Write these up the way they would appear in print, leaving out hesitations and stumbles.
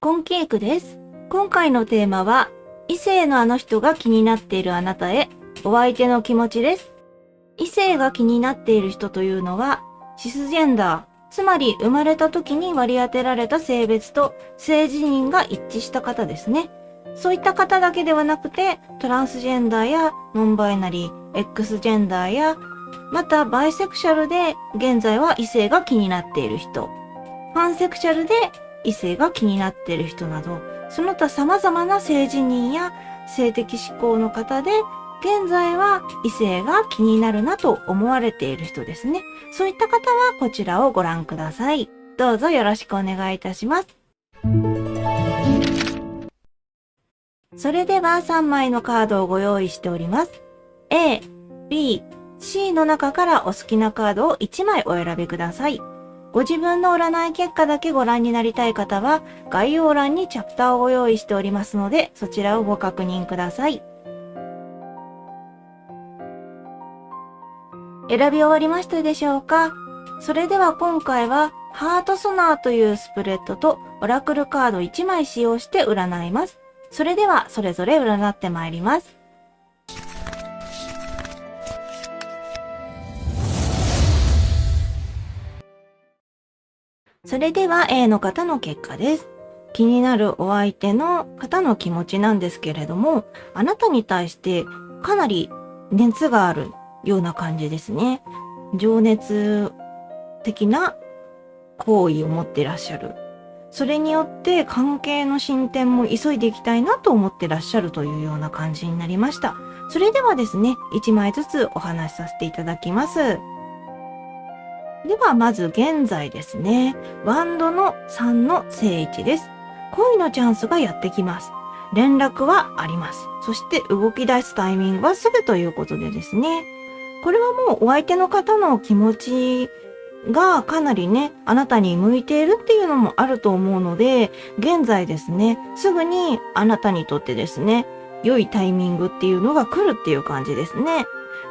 婚契句です。今回のテーマは、異性のあの人が気になっているあなたへ、お相手の気持ちです。異性が気になっている人というのは、シスジェンダー、つまり生まれた時に割り当てられた性別と性自認が一致した方ですね。そういった方だけではなくて、トランスジェンダーやノンバイナリー、X ジェンダーや、またバイセクシャルで現在は異性が気になっている人、パンセクシャルで異性が気になっている人など、その他様々な性自認や性的指向の方で、現在は異性が気になるなと思われている人ですね。そういった方はこちらをご覧ください。どうぞよろしくお願いいたします。それでは3枚のカードをご用意しております。A、B、C の中からお好きなカードを1枚お選びください。ご自分の占い結果だけご覧になりたい方は、概要欄にチャプターをご用意しておりますので、そちらをご確認ください。選び終わりましたでしょうか？それでは今回は、ハートソナーというスプレッドとオラクルカード1枚使用して占います。それでは、それぞれ占ってまいります。それでは A の方の結果です。気になるお相手の方の気持ちなんですけれども、あなたに対してかなり熱があるような感じですね。情熱的な好意を持っていらっしゃる。それによって関係の進展も急いでいきたいなと思ってらっしゃるというような感じになりました。それではですね、1枚ずつお話しさせていただきます。ではまず現在ですね、ワンドの3の正位置です。恋のチャンスがやってきます。連絡はあります。そして動き出すタイミングはすぐということでですね、これはもうお相手の方の気持ちがかなりね、あなたに向いているっていうのもあると思うので、現在ですね、すぐにあなたにとってですね、良いタイミングっていうのが来るっていう感じですね。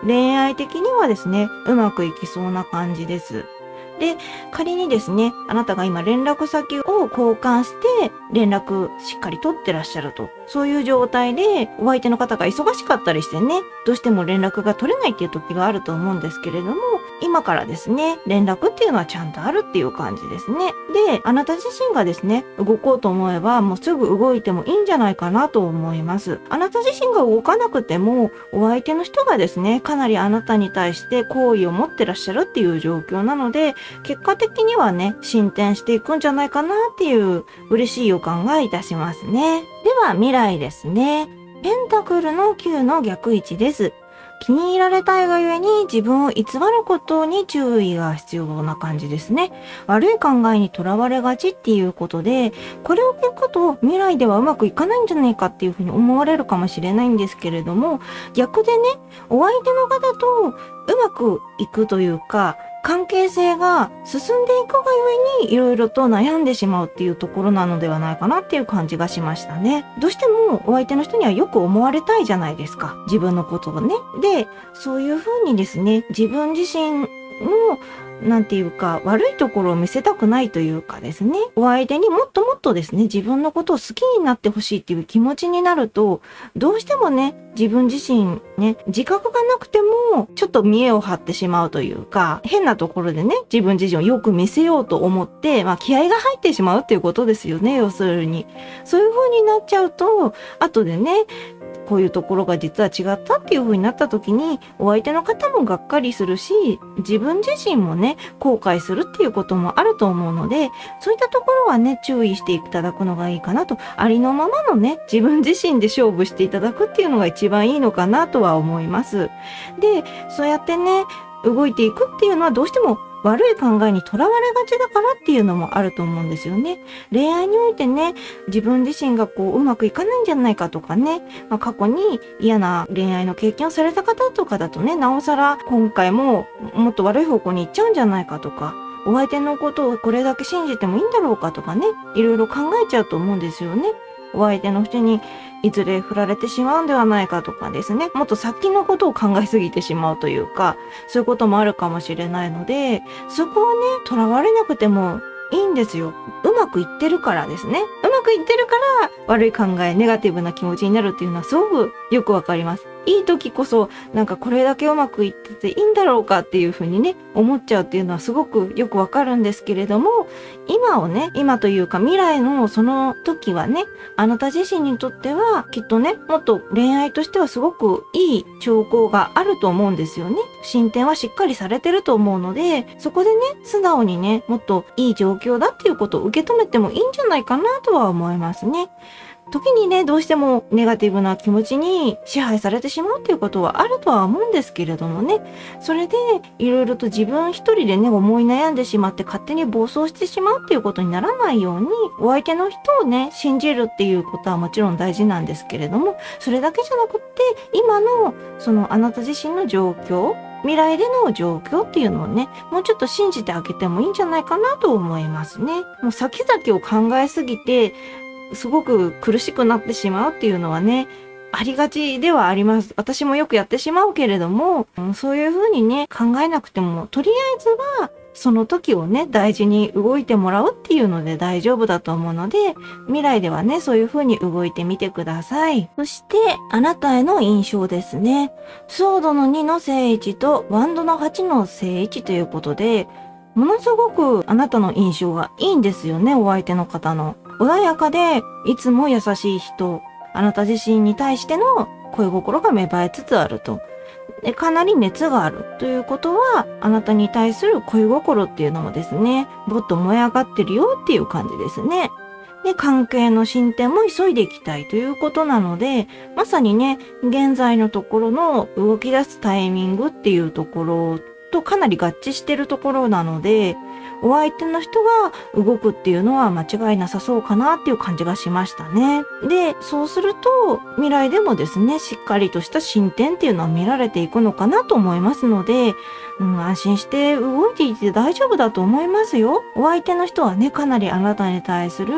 恋愛的にはですね、うまくいきそうな感じです。で、仮にですね、あなたが今連絡先を交換して連絡しっかり取ってらっしゃると。そういう状態でお相手の方が忙しかったりしてね、どうしても連絡が取れないっていう時があると思うんですけれども、今からですね、連絡っていうのはちゃんとあるっていう感じですね。で、あなた自身がですね、動こうと思えばもうすぐ動いてもいいんじゃないかなと思います。あなた自身が動かなくても、お相手の人がですね、かなりあなたに対して好意を持ってらっしゃるっていう状況なので、結果的にはね、進展していくんじゃないかなっていう嬉しい予感がいたしますね。では未来ですね。ペンタクルの9の逆位置です。気に入られたいがゆえに自分を偽ることに注意が必要な感じですね。悪い考えにとらわれがちっていうことで、これを聞くと未来ではうまくいかないんじゃないかっていうふうに思われるかもしれないんですけれども、逆でね、お相手の方とうまくいくというか、関係性が進んでいくがゆえにいろいろと悩んでしまうっていうところなのではないかなっていう感じがしましたね。どうしてもお相手の人にはよく思われたいじゃないですか。自分のことをね。で、そういうふうにですね、自分自身のなんていうか悪いところを見せたくないというかですね、お相手にもっともっとですね、自分のことを好きになってほしいっていう気持ちになると、どうしてもね、自分自身ね、自覚がなくてもちょっと見栄を張ってしまうというか、変なところでね、自分自身をよく見せようと思って、気合が入ってしまうっていうことですよね、要するに。そういう風になっちゃうと、後でね、こういうところが実は違ったっていう風になった時に、お相手の方もがっかりするし、自分自身もね、後悔するっていうこともあると思うので、そういったところはね、注意していただくのがいいかなと、ありのままのね、自分自身で勝負していただくっていうのが一番いいのかなとは思います。で、そうやってね、動いていくっていうのはどうしても悪い考えにとらわれがちだからっていうのもあると思うんですよね。恋愛においてね、自分自身がうまくいかないんじゃないかとかね、過去に嫌な恋愛の経験をされた方とかだとね、なおさら今回ももっと悪い方向に行っちゃうんじゃないかとか、お相手のことをこれだけ信じてもいいんだろうかとかね、いろいろ考えちゃうと思うんですよね。お相手の人にいずれ振られてしまうんではないかとかですね、もっと先のことを考えすぎてしまうというか、そういうこともあるかもしれないので、そこはね、とらわれなくてもいいんですよ。うまくいってるからですね。うまくいってるから悪い考え、ネガティブな気持ちになるっていうのはすごくよくわかります。いい時こそなんかこれだけうまくいってていいんだろうかっていうふうにね思っちゃうっていうのはすごくよくわかるんですけれども、今をね、今というか未来のその時はね、あなた自身にとってはきっとね、もっと恋愛としてはすごくいい兆候があると思うんですよね。進展はしっかりされてると思うので、そこでね、素直にね、もっといい状況だっていうことを受け止めてもいいんじゃないかなとは思いますね。時にね、どうしてもネガティブな気持ちに支配されてしまうっていうことはあるとは思うんですけれどもね、それでいろいろと自分一人でね、思い悩んでしまって勝手に暴走してしまうっていうことにならないように、お相手の人をね、信じるっていうことはもちろん大事なんですけれども、それだけじゃなくって、今のそのあなた自身の状況、未来での状況っていうのをね、もうちょっと信じてあげてもいいんじゃないかなと思いますね。もう先々を考えすぎて、すごく苦しくなってしまうっていうのはね、ありがちではあります。私もよくやってしまうけれども、そういうふうにね、考えなくても、とりあえずは、その時をね、大事に動いてもらうっていうので大丈夫だと思うので、未来ではね、そういうふうに動いてみてください。そして、あなたへの印象ですね。ソードの2の正位置とワンドの8の正位置ということで、ものすごくあなたの印象がいいんですよね、お相手の方の。穏やかで、いつも優しい人、あなた自身に対しての恋心が芽生えつつあると。で、かなり熱があるということは、あなたに対する恋心っていうのもですね、もっと燃え上がってるよっていう感じですね。で、関係の進展も急いでいきたいということなので、まさにね、現在のところの動き出すタイミングっていうところとかなり合致してるところなので、お相手の人が動くっていうのは間違いなさそうかなっていう感じがしましたね。で、そうすると未来でもですね、しっかりとした進展っていうのは見られていくのかなと思いますので、安心して動いていて大丈夫だと思いますよ。お相手の人はね、かなりあなたに対する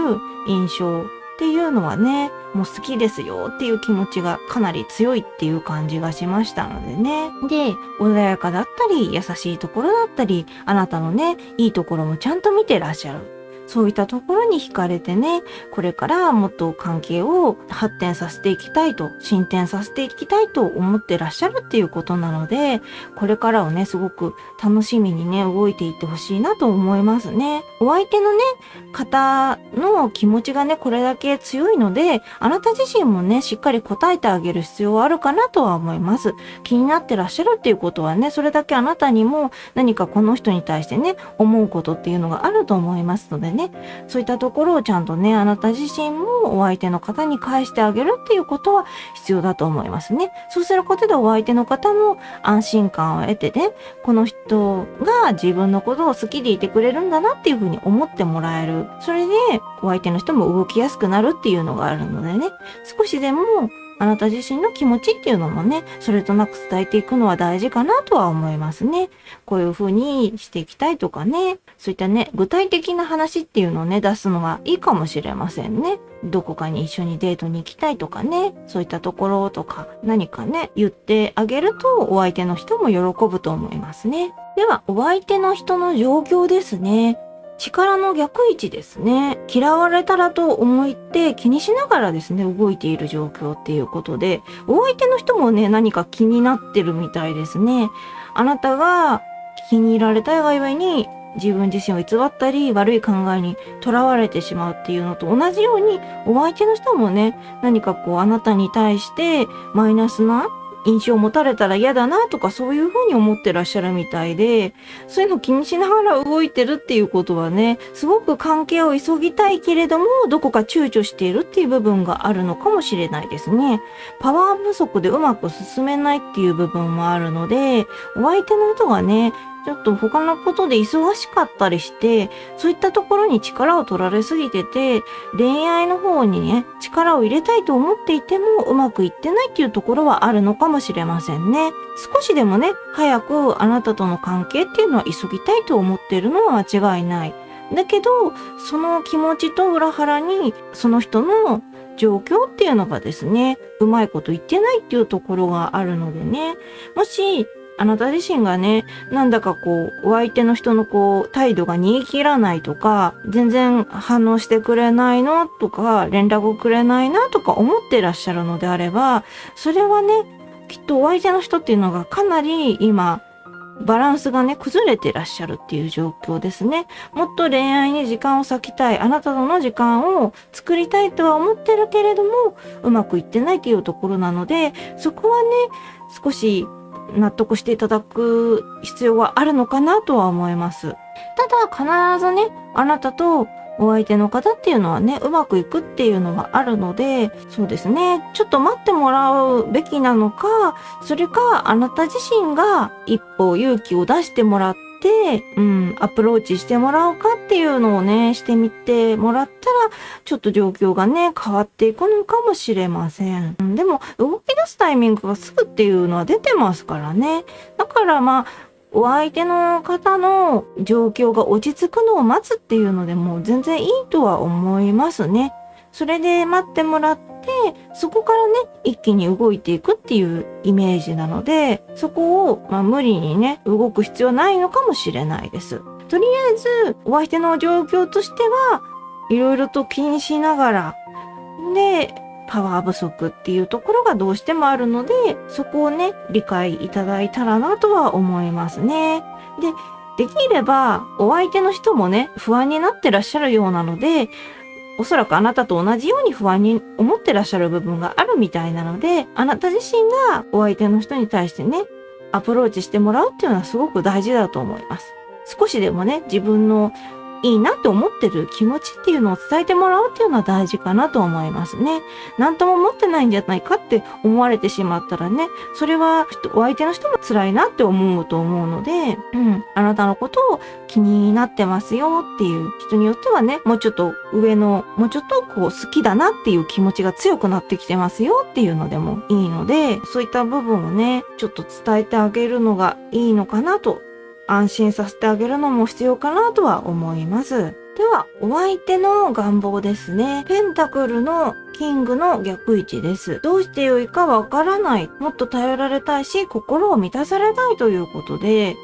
印象っていうのはね、もう好きですよっていう気持ちがかなり強いっていう感じがしましたのでね。で、穏やかだったり、優しいところだったり、あなたのね、いいところもちゃんと見てらっしゃる。そういったところに惹かれてね、これからもっと関係を発展させていきたいと、進展させていきたいと思ってらっしゃるっていうことなので、これからをね、すごく楽しみにね、動いていってほしいなと思いますね。お相手のね、方の気持ちがね、これだけ強いので、あなた自身もね、しっかり答えてあげる必要はあるかなとは思います。気になってらっしゃるっていうことはね、それだけあなたにも何かこの人に対してね、思うことっていうのがあると思いますのでね、そういったところをちゃんとね、あなた自身もお相手の方に返してあげるっていうことは必要だと思いますね。そうすることでお相手の方も安心感を得てね、この人が自分のことを好きでいてくれるんだなっていうふうに思ってもらえる。それでお相手の人も動きやすくなるっていうのがあるのでね、少しでもあなた自身の気持ちっていうのもね、それとなく伝えていくのは大事かなとは思いますね。こういう風にしていきたいとかね、そういったね、具体的な話っていうのをね、出すのはいいかもしれませんね。どこかに一緒にデートに行きたいとかね、そういったところとか何かね、言ってあげるとお相手の人も喜ぶと思いますね。では、お相手の人の状況ですね。力の逆位置ですね。嫌われたらと思って気にしながらですね、動いている状況っていうことで、お相手の人もね、何か気になってるみたいですね。あなたが気に入られたいがゆえに、自分自身を偽ったり、悪い考えにとらわれてしまうっていうのと同じように、お相手の人もね、何かこう、あなたに対してマイナスな印象を持たれたら嫌だなとかそういうふうに思ってらっしゃるみたいで、そういうのを気にしながら動いてるっていうことはね、すごく関係を急ぎたいけれども、どこか躊躇しているっていう部分があるのかもしれないですね。パワー不足でうまく進めないっていう部分もあるので、お相手の人がね、ちょっと他のことで忙しかったりして、そういったところに力を取られすぎてて、恋愛の方にね、力を入れたいと思っていてもうまくいってないっていうところはあるのかもしれませんね。少しでもね、早くあなたとの関係っていうのは急ぎたいと思っているのは間違いない。だけど、その気持ちと裏腹に、その人の状況っていうのがですね、うまいこと言ってないっていうところがあるのでね、もし、あなた自身がね、なんだかお相手の人の態度が煮え切らないとか、全然反応してくれないのとか、連絡くれないなとか思ってらっしゃるのであれば、それはね、きっとお相手の人っていうのがかなり今、バランスがね、崩れてらっしゃるっていう状況ですね。もっと恋愛に時間を割きたい、あなたとの時間を作りたいとは思ってるけれども、うまくいってないっていうところなので、そこはね、少し納得していただく必要があるのかなとは思います。ただ必ずね、あなたとお相手の方っていうのはね、うまくいくっていうのはあるので、そうですね、ちょっと待ってもらうべきなのか、それかあなた自身が一歩勇気を出してもらって、アプローチしてもらおうかっていうのをね、してみてもらったら、ちょっと状況がね、変わっていくのかもしれません。でも、動き出すタイミングがすぐっていうのは出てますからね。だからお相手の方の状況が落ち着くのを待つっていうのでも全然いいとは思いますね。それで待ってもらって、そこからね、一気に動いていくっていうイメージなので、そこを無理にね、動く必要ないのかもしれないです。とりあえず、お相手の状況としては、いろいろと気にしながら、で、パワー不足っていうところがどうしてもあるので、そこをね、理解いただいたらなとは思いますね。できれば、お相手の人もね、不安になってらっしゃるようなので、おそらくあなたと同じように不安に思ってらっしゃる部分があるみたいなので、あなた自身がお相手の人に対してね、アプローチしてもらうっていうのはすごく大事だと思います。少しでもね、自分のいいなって思ってる気持ちっていうのを伝えてもらうっていうのは大事かなと思いますね。なんとも思ってないんじゃないかって思われてしまったらね、それはお相手の人も辛いなって思うと思うので、あなたのことを気になってますよっていう人によってはね、もうちょっと上の、もうちょっと好きだなっていう気持ちが強くなってきてますよっていうのでもいいので、そういった部分をね、ちょっと伝えてあげるのがいいのかなと、安心させてあげるのも必要かなとは思います。では、お相手の願望ですね。ペンタクルのキングの逆位置です。どうしてよいかわからない。もっと頼られたいし、心を満たされたいということで、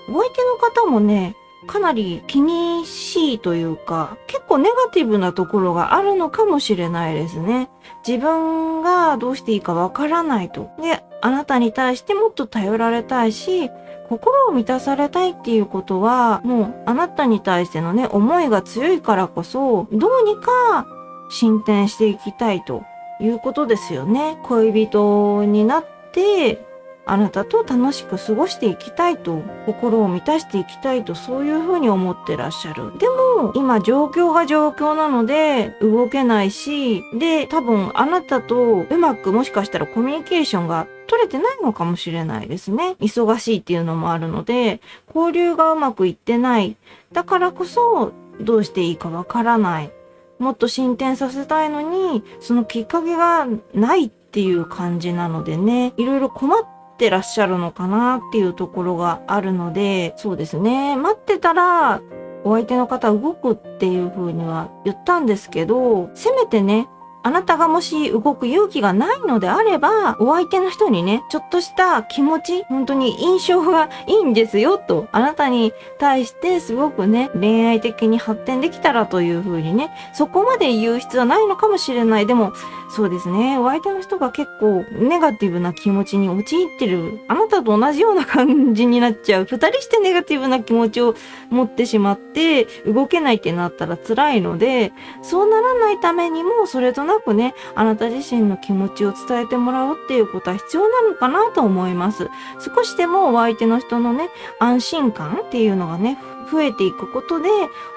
お相手の方もね、かなり気にしいというか、結構ネガティブなところがあるのかもしれないですね。自分がどうしていいかわからないと。で、あなたに対してもっと頼られたいし、心を満たされたいっていうことは、もうあなたに対してのね、思いが強いからこそ、どうにか進展していきたいということですよね。恋人になって、あなたと楽しく過ごしていきたいと、心を満たしていきたいと、そういうふうに思ってらっしゃる。でも、今状況が状況なので、動けないし、で、多分あなたとうまくもしかしたらコミュニケーションが取れてないのかもしれないですね。忙しいっていうのもあるので、交流がうまくいってない。だからこそ、どうしていいかわからない。もっと進展させたいのに、そのきっかけがないっていう感じなのでね、いろいろ困ってらっしゃるのかなっていうところがあるので、そうですね。待ってたら、お相手の方動くっていう風には言ったんですけど、せめてね、あなたがもし動く勇気がないのであれば、お相手の人にね、ちょっとした気持ち、本当に印象がいいんですよと、あなたに対してすごくね、恋愛的に発展できたらという風にね、そこまで言う必要はないのかもしれない。でも、そうですね、お相手の人が結構ネガティブな気持ちに陥ってる、あなたと同じような感じになっちゃう。二人してネガティブな気持ちを持ってしまって、動けないってなったら辛いので、そうならないためにも、それとなくね、あなた自身の気持ちを伝えてもらうっていうことは必要なのかなと思います。少しでもお相手の人のね、安心感っていうのがね、増えていくことで、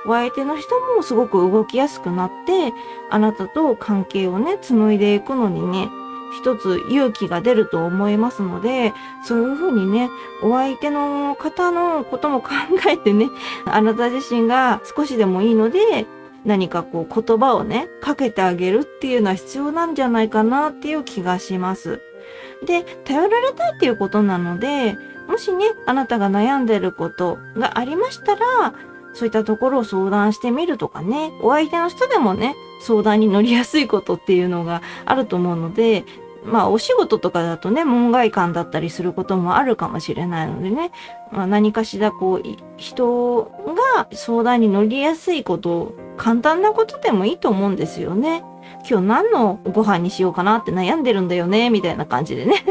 お相手の人もすごく動きやすくなって、あなたと関係をね、紡いでいくのにね、一つ勇気が出ると思いますので、そういうふうにね、お相手の方のことも考えてね、あなた自身が少しでもいいので、何かこう言葉をね、かけてあげるっていうのは必要なんじゃないかなっていう気がします。で、頼られたいっていうことなので、もしね、あなたが悩んでることがありましたら、そういったところを相談してみるとかね、お相手の人でもね、相談に乗りやすいことっていうのがあると思うので、お仕事とかだとね、門外漢だったりすることもあるかもしれないのでね、何かしら人が相談に乗りやすいこと、簡単なことでもいいと思うんですよね。今日何のご飯にしようかなって悩んでるんだよね、みたいな感じでね。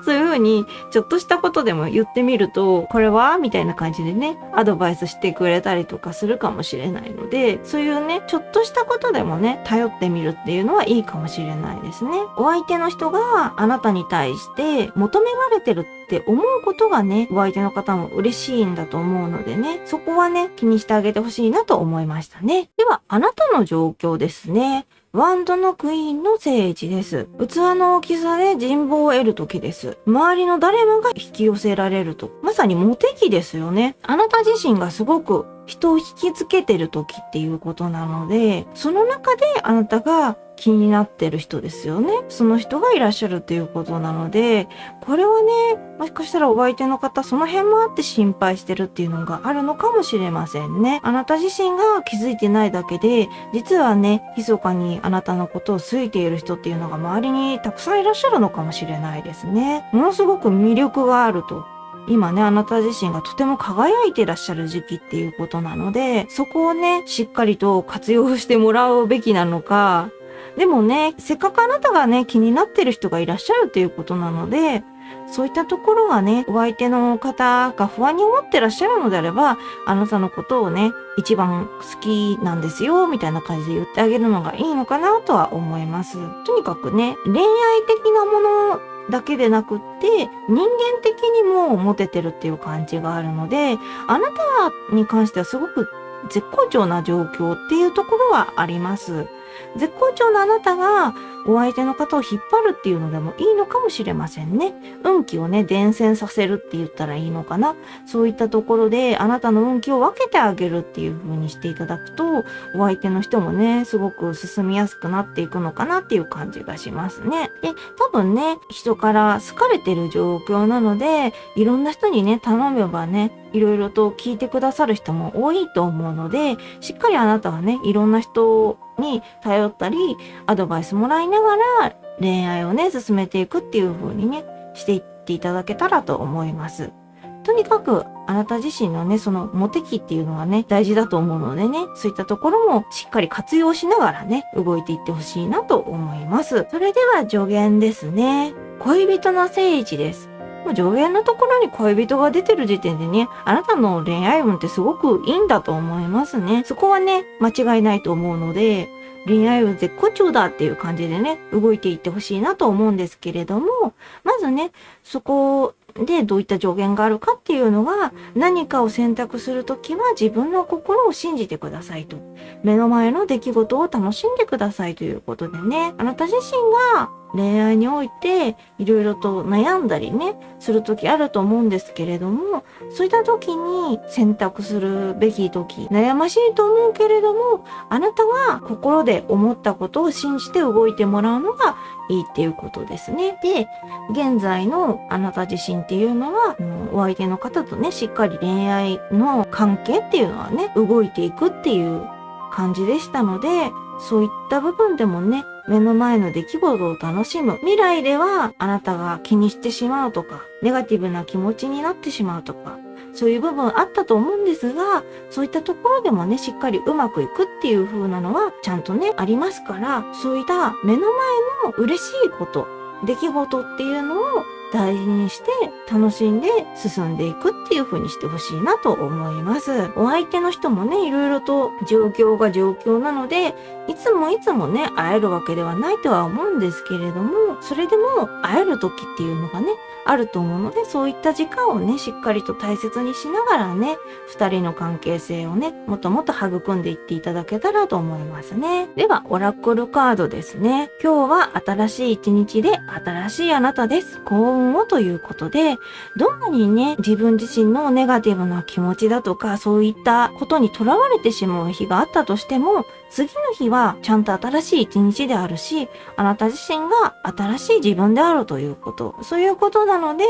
そういう風に、ちょっとしたことでも言ってみると、これはみたいな感じでね、アドバイスしてくれたりとかするかもしれないので、そういうね、ちょっとしたことでもね、頼ってみるっていうのはいいかもしれないですね。お相手の人があなたに対して求められてるって思うことがね、お相手の方も嬉しいんだと思うのでね、そこはね、気にしてあげてほしいなと思いましたね。では、あなたの状況ですね。ワンドのクイーンの聖地です。器の大きさで人望を得る時です。周りの誰もが引き寄せられると。まさにモテ期ですよね。あなた自身がすごく人を引きつけてる時っていうことなので、その中であなたが気になってる人ですよね。その人がいらっしゃるっていうことなので、これはね、もしかしたらお相手の方、その辺もあって心配してるっていうのがあるのかもしれませんね。あなた自身が気づいてないだけで、実はね、密かにあなたのことを好いている人っていうのが周りにたくさんいらっしゃるのかもしれないですね。ものすごく魅力があると。今ね、あなた自身がとても輝いていらっしゃる時期っていうことなので、そこをね、しっかりと活用してもらうべきなのか、でもね、せっかくあなたがね、気になってる人がいらっしゃるっていうことなので、そういったところがね、お相手の方が不安に思ってらっしゃるのであれば、あなたのことをね、一番好きなんですよ、みたいな感じで言ってあげるのがいいのかなとは思います。とにかくね、恋愛的なものだけでなくって、人間的にもモテてるっていう感じがあるので、あなたに関してはすごく絶好調な状況っていうところはあります。絶好調なあなたがお相手の方を引っ張るっていうのでもいいのかもしれませんね。運気をね、伝染させるって言ったらいいのかな。そういったところであなたの運気を分けてあげるっていう風にしていただくと、お相手の人もね、すごく進みやすくなっていくのかなっていう感じがしますね。で、多分ね、人から好かれてる状況なので、いろんな人にね、頼めばね、いろいろと聞いてくださる人も多いと思うので、しっかりあなたはね、いろんな人に頼ったり、アドバイスもらいながら恋愛をね、進めていくっていう風にね、していっていただけたらと思います。とにかく、あなた自身のね、そのモテ期っていうのはね、大事だと思うのでね、そういったところもしっかり活用しながらね、動いていってほしいなと思います。それでは助言ですね。恋人の聖地です。もう助言のところに恋人が出てる時点でね、あなたの恋愛運ってすごくいいんだと思いますね。そこはね、間違いないと思うので、恋愛運絶好調だっていう感じでね、動いていってほしいなと思うんですけれども、まずね、そこでどういった助言があるかっていうのが、何かを選択するときは自分の心を信じてくださいと。目の前の出来事を楽しんでくださいということでね、あなた自身が恋愛においていろいろと悩んだりね、するときあると思うんですけれども、そういったときに選択するべきとき、悩ましいと思うけれども、あなたが心で思ったことを信じて動いてもらうのがいいっていうことですね。で、現在のあなた自身っていうのは、お相手の方とね、しっかり恋愛の関係っていうのはね、動いていくっていう感じでしたので、そういった部分でもね、目の前の出来事を楽しむ。未来ではあなたが気にしてしまうとか、ネガティブな気持ちになってしまうとか、そういう部分あったと思うんですが、そういったところでもね、しっかりうまくいくっていう風なのはちゃんとね、ありますから、そういった目の前の嬉しいこと、出来事っていうのを大事にして楽しんで進んでいくっていう風にしてほしいなと思います。お相手の人もね、いろいろと状況が状況なので、いつもね、会えるわけではないとは思うんですけれども、それでも会える時っていうのがね、あると思うので、そういった時間をね、しっかりと大切にしながらね、二人の関係性をね、もっともっと育んでいっていただけたらと思いますね。では、オラクルカードですね。今日は新しい一日で新しいあなたです。幸運をということで、どんなにね、自分自身のネガティブな気持ちだとか、そういったことにとらわれてしまう日があったとしても、次の日はちゃんと新しい一日であるし、あなた自身が新しい自分であるということ。そういうことなので、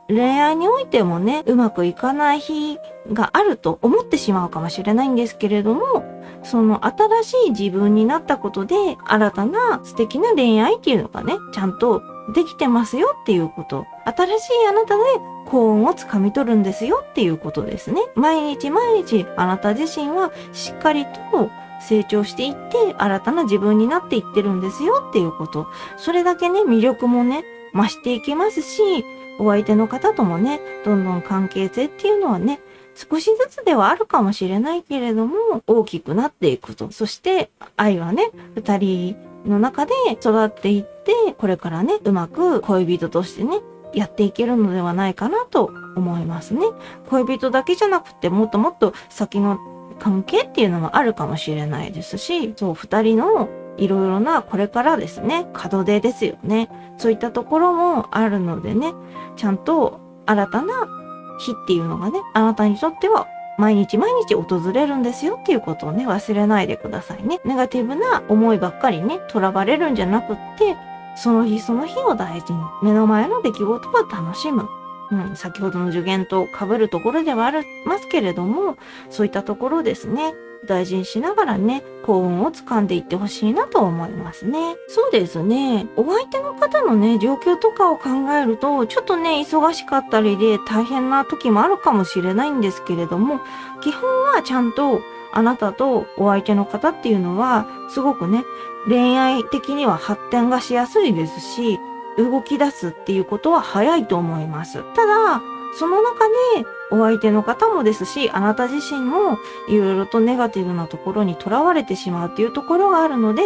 恋愛においてもね、うまくいかない日があると思ってしまうかもしれないんですけれども、その新しい自分になったことで、新たな素敵な恋愛っていうのがね、ちゃんとできてますよっていうこと。新しいあなたで幸運をつかみ取るんですよっていうことですね。毎日毎日あなた自身はしっかりと成長していって新たな自分になっていってるんですよっていうこと。それだけね、魅力もね、増していきますし、お相手の方ともね、どんどん関係性っていうのはね、少しずつではあるかもしれないけれども、大きくなっていくと。そして愛はね、二人の中で育っていって、これからね、うまく恋人としてね、やっていけるのではないかなと思いますね。恋人だけじゃなくて、もっともっと先の関係っていうのもあるかもしれないですし、そう、二人のいろいろなこれからですね、門出ですよね。そういったところもあるのでね、ちゃんと新たな日っていうのがね、あなたにとっては毎日毎日訪れるんですよっていうことをね、忘れないでくださいね。ネガティブな思いばっかりね、とらわれるんじゃなくって、その日その日を大事に、目の前の出来事は楽しむ。先ほどの助言と被るところではありますけれども、そういったところですね、大事にしながらね、幸運を掴んでいってほしいなと思いますね。そうですね。お相手の方のね、状況とかを考えると、ちょっとね、忙しかったりで大変な時もあるかもしれないんですけれども、基本はちゃんとあなたとお相手の方っていうのは、すごくね、恋愛的には発展がしやすいですし、動き出すっていうことは早いと思います。ただ、その中でお相手の方もですし、あなた自身もいろいろとネガティブなところにとらわれてしまうっていうところがあるので、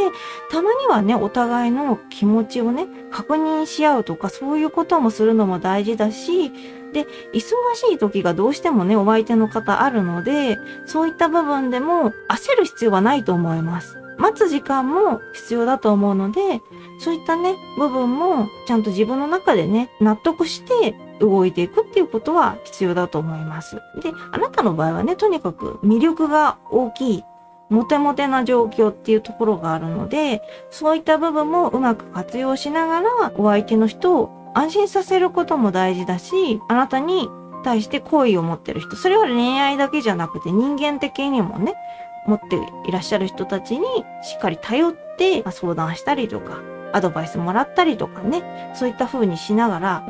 たまにはね、お互いの気持ちをね、確認し合うとか、そういうこともするのも大事だし、で、忙しい時がどうしてもね、お相手の方あるので、そういった部分でも焦る必要はないと思います。待つ時間も必要だと思うので、そういったね、部分もちゃんと自分の中でね、納得して動いていくっていうことは必要だと思います。で、あなたの場合はね、とにかく魅力が大きい、モテモテな状況っていうところがあるので、そういった部分もうまく活用しながら、お相手の人を安心させることも大事だし、あなたに対して好意を持ってる人、それは恋愛だけじゃなくて人間的にもね、持っていらっしゃる人たちにしっかり頼って相談したりとか、アドバイスもらったりとかね、そういった風にしながら、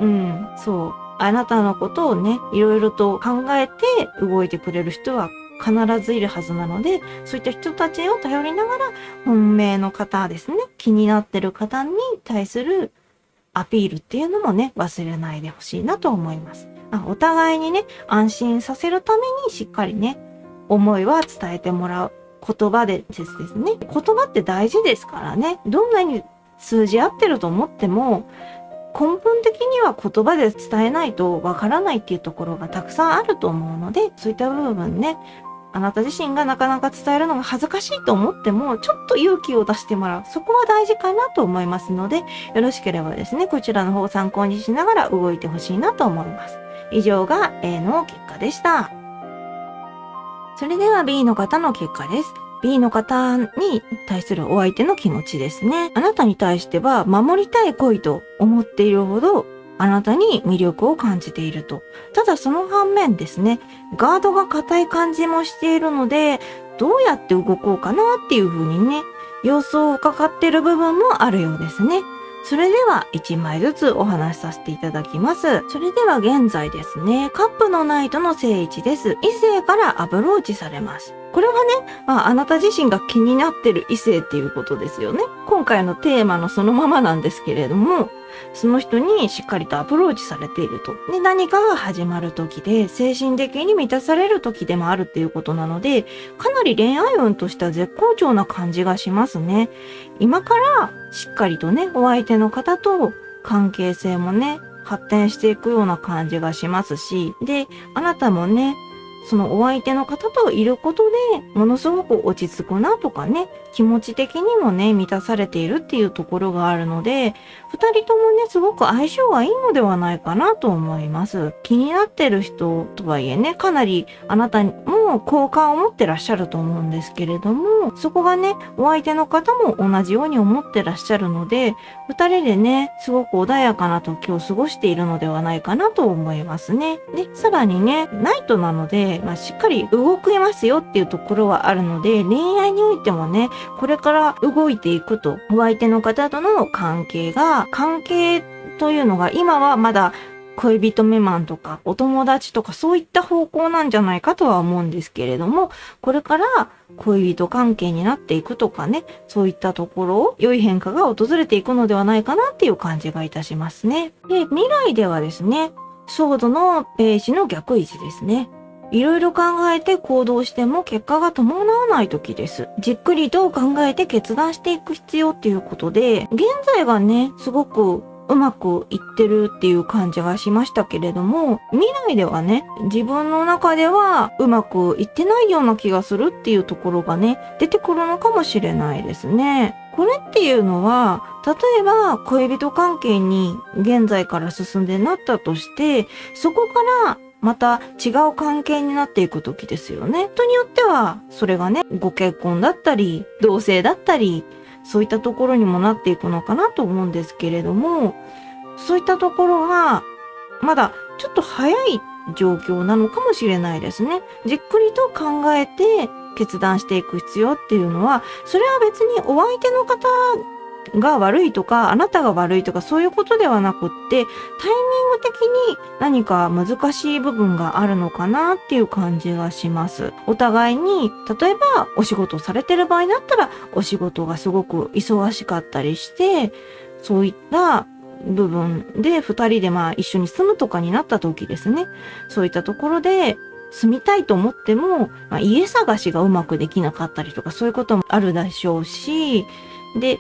そう、あなたのことをね、いろいろと考えて動いてくれる人は必ずいるはずなので、そういった人たちを頼りながら、本命の方ですね、気になってる方に対するアピールっていうのもね、忘れないでほしいなと思います。お互いにね、安心させるためにしっかりね、思いは伝えてもらう言葉でですね。言葉って大事ですからね。どんなに通じ合ってると思っても、根本的には言葉で伝えないとわからないっていうところがたくさんあると思うので、そういった部分ね、あなた自身がなかなか伝えるのが恥ずかしいと思っても、ちょっと勇気を出してもらう。そこは大事かなと思いますので、よろしければですね、こちらの方を参考にしながら動いてほしいなと思います。以上が A の結果でした。それでは B の方の結果です。B の方に対するお相手の気持ちですね。あなたに対しては守りたい恋と思っているほどあなたに魅力を感じていると。ただその反面ですね、ガードが硬い感じもしているので、どうやって動こうかなっていう風にね、様子を伺っている部分もあるようですね。それでは1枚ずつお話しさせていただきます。それでは現在ですね、カップのナイトの正位置です。異性からアプローチされます。これはね、あなた自身が気になってる異性っていうことですよね。今回のテーマのそのままなんですけれども、その人にしっかりとアプローチされていると。で、何かが始まる時で、精神的に満たされる時でもあるっていうことなので、かなり恋愛運としては絶好調な感じがしますね。今からしっかりとね、お相手の方と関係性もね、発展していくような感じがしますし、で、あなたもね、そのお相手の方といることでものすごく落ち着くなとかね、気持ち的にもね、満たされているっていうところがあるので、二人ともね、すごく相性がいいのではないかなと思います。気になってる人とはいえね、かなりあなたも好感を持ってらっしゃると思うんですけれども、そこがね、お相手の方も同じように思ってらっしゃるので、二人でね、すごく穏やかな時を過ごしているのではないかなと思いますね。で、さらにね、ナイトなので、しっかり動けますよっていうところはあるので、恋愛においてもね、これから動いていくと、お相手の方との関係というのが今はまだ恋人未満とかお友達とかそういった方向なんじゃないかとは思うんですけれども、これから恋人関係になっていくとかね、そういったところ、良い変化が訪れていくのではないかなっていう感じがいたしますね。で、未来ではですね、ソードのページの逆位置ですね。いろいろ考えて行動しても結果が伴わない時です。じっくりと考えて決断していく必要っていうことで、現在がね、すごくうまくいってるっていう感じがしましたけれども、未来ではね、自分の中ではうまくいってないような気がするっていうところがね、出てくるのかもしれないですね。これっていうのは、例えば恋人関係に現在から進んでなったとして、そこからまた違う関係になっていく時ですよね。人によっては、それがね、ご結婚だったり、同棲だったり、そういったところにもなっていくのかなと思うんですけれども、そういったところが、まだちょっと早い状況なのかもしれないですね。じっくりと考えて決断していく必要っていうのは、それは別にお相手の方が悪いとか、あなたが悪いとかそういうことではなくって、タイミング的に何か難しい部分があるのかなっていう感じがします。お互いに、例えばお仕事されてる場合だったら、お仕事がすごく忙しかったりして、そういった部分で二人で一緒に住むとかになった時ですね。そういったところで住みたいと思っても、家探しがうまくできなかったりとかそういうこともあるでしょうし、で、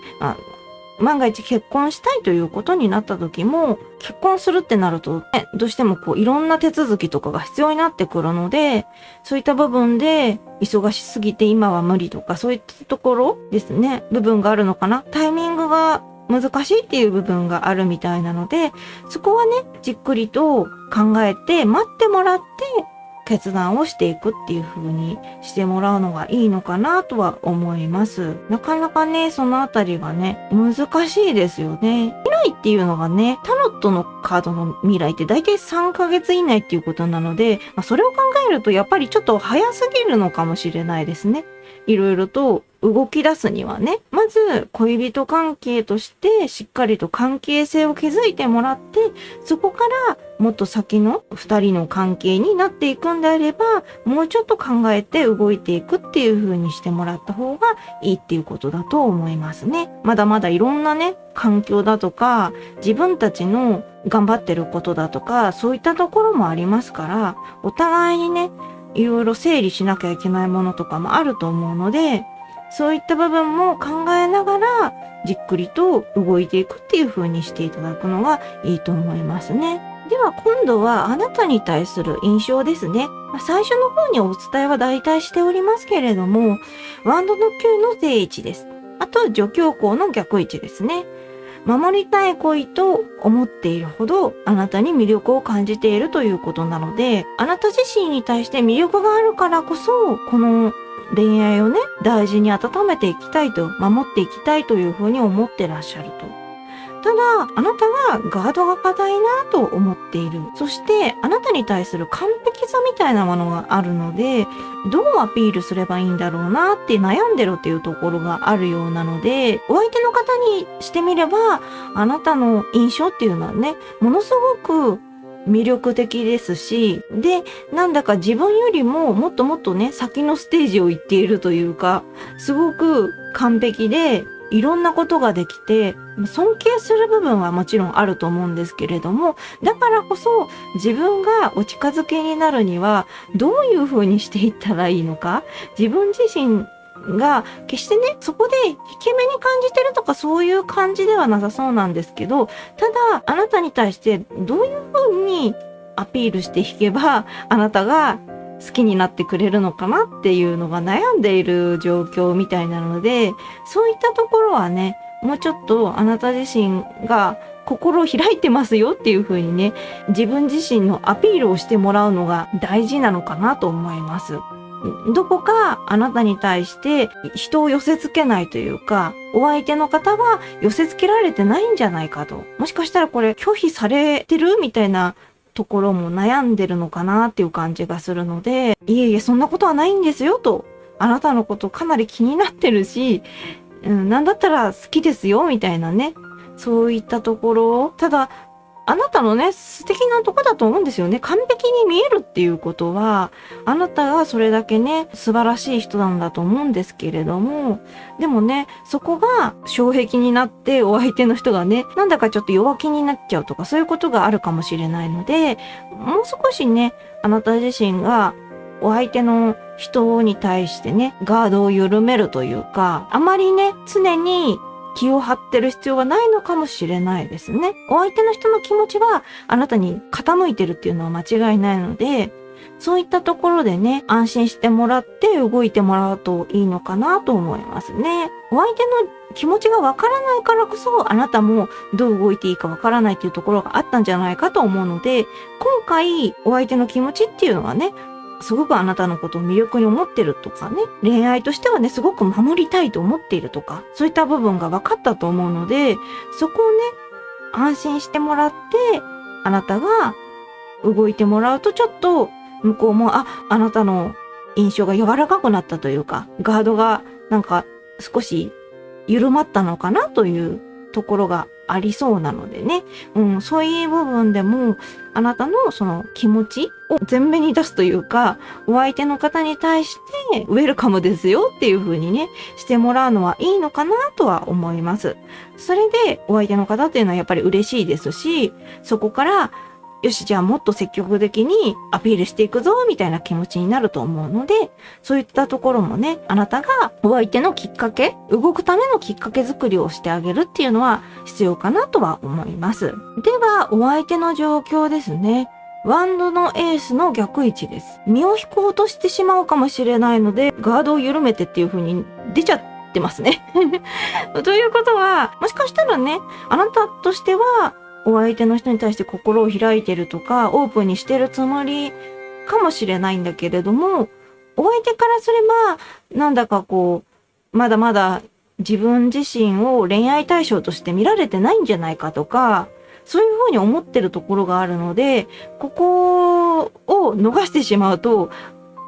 万が一結婚したいということになった時も、結婚するってなると、ね、どうしてもいろんな手続きとかが必要になってくるので、そういった部分で忙しすぎて今は無理とか、そういったところですね、部分があるのかな。タイミングが難しいっていう部分があるみたいなので、そこはね、じっくりと考えて待ってもらって、決断をしていくっていう風にしてもらうのがいいのかなとは思います。なかなかね、そのあたりがね、難しいですよね。未来っていうのがね、タロットのカードの未来って大体3ヶ月以内っていうことなので、それを考えるとやっぱりちょっと早すぎるのかもしれないですね。いろいろと動き出すにはね、まず恋人関係としてしっかりと関係性を築いてもらって、そこからもっと先の二人の関係になっていくんであれば、もうちょっと考えて動いていくっていう風にしてもらった方がいいっていうことだと思いますね。まだまだいろんなね、環境だとか、自分たちの頑張ってることだとか、そういったところもありますから、お互いにね、いろいろ整理しなきゃいけないものとかもあると思うので、そういった部分も考えながらじっくりと動いていくっていう風にしていただくのがいいと思いますね。では今度はあなたに対する印象ですね。最初の方にお伝えは大体しておりますけれども、ワンドの9の正位置です。あと助教皇の逆位置ですね。守りたい恋と思っているほどあなたに魅力を感じているということなので、あなた自身に対して魅力があるからこそ、この恋愛をね、大事に温めていきたいと、守っていきたいというふうに思ってらっしゃると。ただ、あなたはガードが硬いなと思っている。そして、あなたに対する完璧さみたいなものがあるので、どうアピールすればいいんだろうなって悩んでるっていうところがあるようなので、お相手の方にしてみれば、あなたの印象っていうのはね、ものすごく魅力的ですし、で、なんだか自分よりももっともっとね、先のステージを行っているというか、すごく完璧で、いろんなことができて、尊敬する部分はもちろんあると思うんですけれども、だからこそ自分がお近づきになるには、どういう風にしていったらいいのか、自分自身が決してね、そこで引け目に感じてるとかそういう感じではなさそうなんですけど、ただあなたに対してどういう風にアピールして引けばあなたが好きになってくれるのかなっていうのが悩んでいる状況みたいなので、そういったところはね、もうちょっとあなた自身が心を開いてますよっていう風にね、自分自身のアピールをしてもらうのが大事なのかなと思います。どこかあなたに対して人を寄せ付けないというか、お相手の方は寄せ付けられてないんじゃないかと。もしかしたらこれ拒否されてるみたいなところも悩んでるのかなっていう感じがするので、いえいえそんなことはないんですよと。あなたのことかなり気になってるし、なんだったら好きですよみたいなね。そういったところ、ただあなたのね、素敵なとこだと思うんですよね。完璧に見えるっていうことは、あなたがそれだけね、素晴らしい人なんだと思うんですけれども、でもね、そこが障壁になってお相手の人がね、なんだかちょっと弱気になっちゃうとか、そういうことがあるかもしれないので、もう少しね、あなた自身がお相手の人に対してね、ガードを緩めるというか、あまりね、常に気を張ってる必要はないのかもしれないですね。お相手の人の気持ちはあなたに傾いてるっていうのは間違いないので、そういったところでね、安心してもらって動いてもらうといいのかなと思いますね。お相手の気持ちがわからないからこそ、あなたもどう動いていいかわからないっていうところがあったんじゃないかと思うので、今回お相手の気持ちっていうのはね、すごくあなたのことを魅力に思ってるとかね、恋愛としてはね、すごく守りたいと思っているとか、そういった部分が分かったと思うので、そこをね、安心してもらって、あなたが動いてもらうとちょっと向こうも、あなたの印象が柔らかくなったというか、ガードがなんか少し緩まったのかなというところがありそうなのでね、そういう部分でもあなたのその気持ちを前面に出すというか、お相手の方に対してウェルカムですよっていう風にね、してもらうのはいいのかなとは思います。それでお相手の方っていうのはやっぱり嬉しいですし、そこからよし、じゃあもっと積極的にアピールしていくぞ、みたいな気持ちになると思うので、そういったところもね、あなたがお相手のきっかけ、動くためのきっかけ作りをしてあげるっていうのは必要かなとは思います。では、お相手の状況ですね。ワンドのエースの逆位置です。身を引こうとしてしまうかもしれないので、ガードを緩めてっていう風に出ちゃってますね。ということは、もしかしたらね、あなたとしては、お相手の人に対して心を開いてるとか、オープンにしてるつもりかもしれないんだけれども、お相手からすれば、なんだかこう、まだまだ自分自身を恋愛対象として見られてないんじゃないかとか、そういうふうに思ってるところがあるので、ここを逃してしまうと、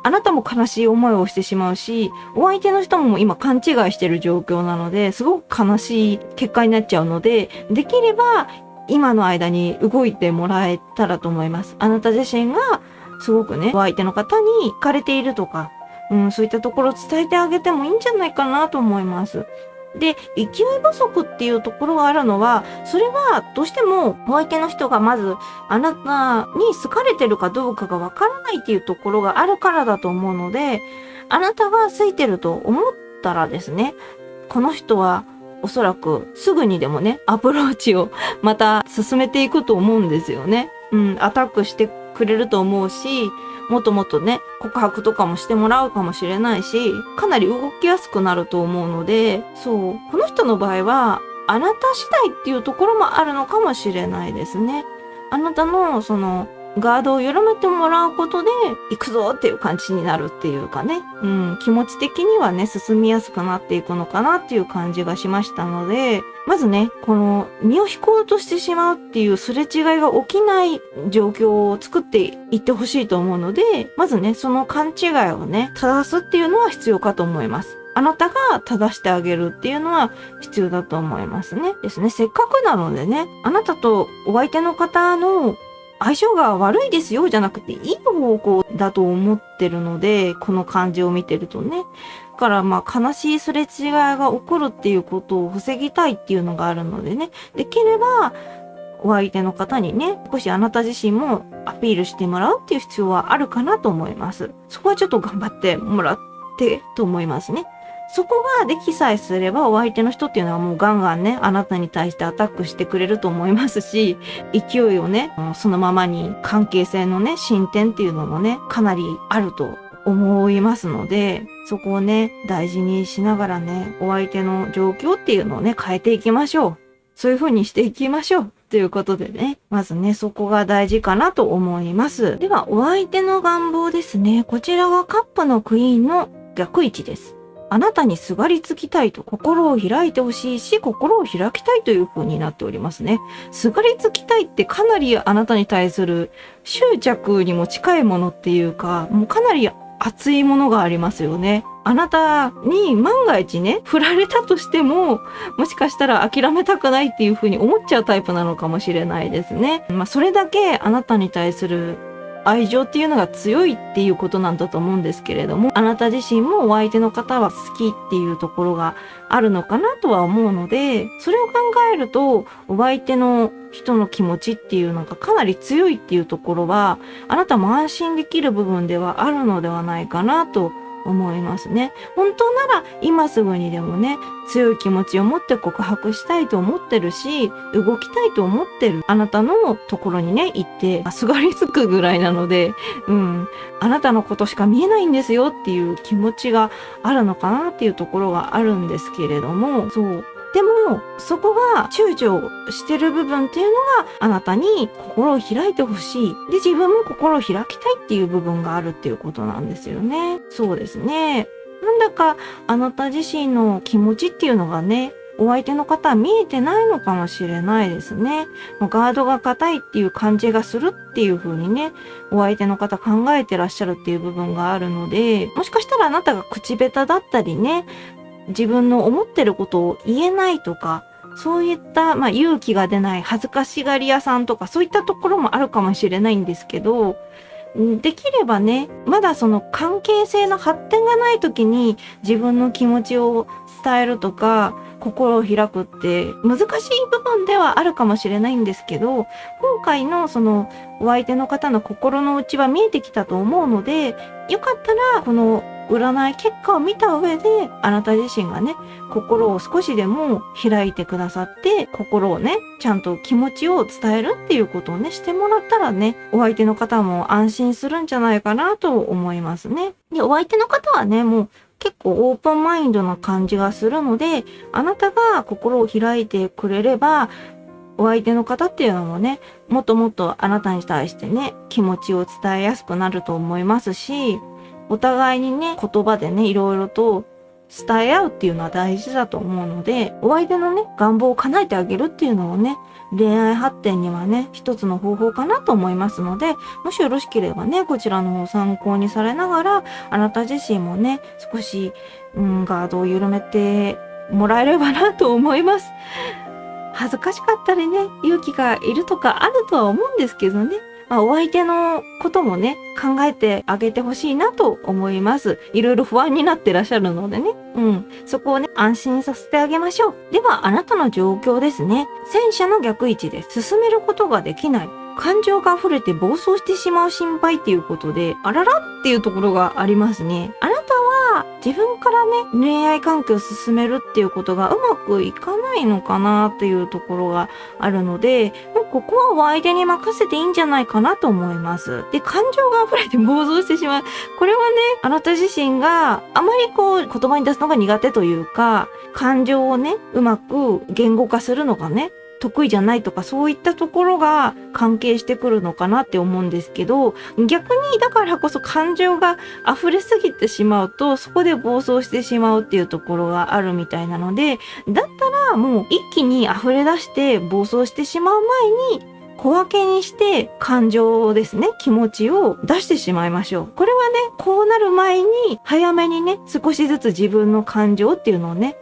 あなたも悲しい思いをしてしまうし、お相手の人も今勘違いしてる状況なので、すごく悲しい結果になっちゃうので、できれば、今の間に動いてもらえたらと思います。あなた自身がすごくね、お相手の方に惹かれているとか、そういったところを伝えてあげてもいいんじゃないかなと思います。で、勢い不足っていうところがあるのは、それはどうしてもお相手の人がまずあなたに好かれてるかどうかがわからないっていうところがあるからだと思うので、あなたが好いてると思ったらですね、この人はおそらくすぐにでもね、アプローチをまた進めていくと思うんですよね。アタックしてくれると思うし、もっともっとね、告白とかもしてもらうかもしれないし、かなり動きやすくなると思うので、そう、この人の場合は、あなた次第っていうところもあるのかもしれないですね。あなたのそのガードを緩めてもらうことで行くぞっていう感じになるっていうかね、気持ち的にはね進みやすくなっていくのかなっていう感じがしましたので、まずねこの身を引こうとしてしまうっていうすれ違いが起きない状況を作っていってほしいと思うので、まずねその勘違いをね正すっていうのは必要かと思います。あなたが正してあげるっていうのは必要だと思いますね。ですね。せっかくなのでね、あなたとお相手の方の相性が悪いですよじゃなくていい方向だと思ってるので、この感じを見てるとね。だからまあ悲しいすれ違いが起こるっていうことを防ぎたいっていうのがあるのでね。できればお相手の方にね、少しあなた自身もアピールしてもらうっていう必要はあるかなと思います。そこはちょっと頑張ってもらってと思いますね。そこができさえすれば、お相手の人っていうのはもうガンガンね、あなたに対してアタックしてくれると思いますし、勢いをね、そのままに関係性のね、進展っていうのもね、かなりあると思いますので、そこをね、大事にしながらね、お相手の状況っていうのをね、変えていきましょう。そういう風にしていきましょう。ということでね、まずね、そこが大事かなと思います。では、お相手の願望ですね。こちらはカップのクイーンの逆位置です。あなたにすがりつきたいと心を開いてほしいし、心を開きたいという風になっておりますね。すがりつきたいってかなりあなたに対する執着にも近いものっていうか、もうかなり熱いものがありますよね。あなたに万が一ね、振られたとしても、もしかしたら諦めたくないっていう風に思っちゃうタイプなのかもしれないですね。それだけあなたに対する愛情っていうのが強いっていうことなんだと思うんですけれども、あなた自身もお相手の方は好きっていうところがあるのかなとは思うので、それを考えると、お相手の人の気持ちっていうのがかなり強いっていうところは、あなたも安心できる部分ではあるのではないかなと思いますね。本当なら今すぐにでもね、強い気持ちを持って告白したいと思ってるし、動きたいと思ってるあなたのところにね、行ってすがりつくぐらいなので、あなたのことしか見えないんですよっていう気持ちがあるのかなっていうところがあるんですけれども、そう。でも、そこが躊躇してる部分っていうのがあなたに心を開いてほしい。で、自分も心を開きたいっていう部分があるっていうことなんですよね。そうですね。なんだかあなた自身の気持ちっていうのがね、お相手の方は見えてないのかもしれないですね。ガードが硬いっていう感じがするっていう風にね、お相手の方考えてらっしゃるっていう部分があるので、もしかしたらあなたが口下手だったりね、自分の思ってることを言えないとか、そういった、勇気が出ない恥ずかしがり屋さんとか、そういったところもあるかもしれないんですけど、できればね、まだその関係性の発展がない時に自分の気持ちを伝えるとか、心を開くって難しい部分ではあるかもしれないんですけど、今回のそのお相手の方の心の内は見えてきたと思うので、よかったらこの占い結果を見た上で、あなた自身がね、心を少しでも開いてくださって、心をね、ちゃんと気持ちを伝えるっていうことをね、してもらったらね、お相手の方も安心するんじゃないかなと思いますね。で、お相手の方はね、もう結構オープンマインドな感じがするので、あなたが心を開いてくれれば、お相手の方っていうのもね、もっともっとあなたに対してね、気持ちを伝えやすくなると思いますし、お互いにね、言葉でね、いろいろと伝え合うっていうのは大事だと思うので、お相手のね、願望を叶えてあげるっていうのもね、恋愛発展にはね、一つの方法かなと思いますので、もしよろしければね、こちらの方を参考にされながら、あなた自身もね、少し、ガードを緩めてもらえればなと思います。恥ずかしかったりね、勇気がいるとかあるとは思うんですけどね、お相手のこともね、考えてあげてほしいなと思います。いろいろ不安になってらっしゃるのでね。そこをね、安心させてあげましょう。では、あなたの状況ですね。戦車の逆位置です。進めることができない。感情が溢れて暴走してしまう心配っていうことで、あららっていうところがありますね。あなたは自分からね、恋愛関係を進めるっていうことがうまくいかないのかなっていうところがあるので、もうここはお相手に任せていいんじゃないかなと思います。で、感情が溢れて暴走してしまう。これはね、あなた自身があまりこう言葉に出すのが苦手というか、感情をね、うまく言語化するのがね、得意じゃないとかそういったところが関係してくるのかなって思うんですけど、逆にだからこそ感情が溢れすぎてしまうとそこで暴走してしまうっていうところがあるみたいなので、だったらもう一気に溢れ出して暴走してしまう前に小分けにして感情ですね、気持ちを出してしまいましょう。これはね、こうなる前に早めにね、少しずつ自分の感情っていうのをね、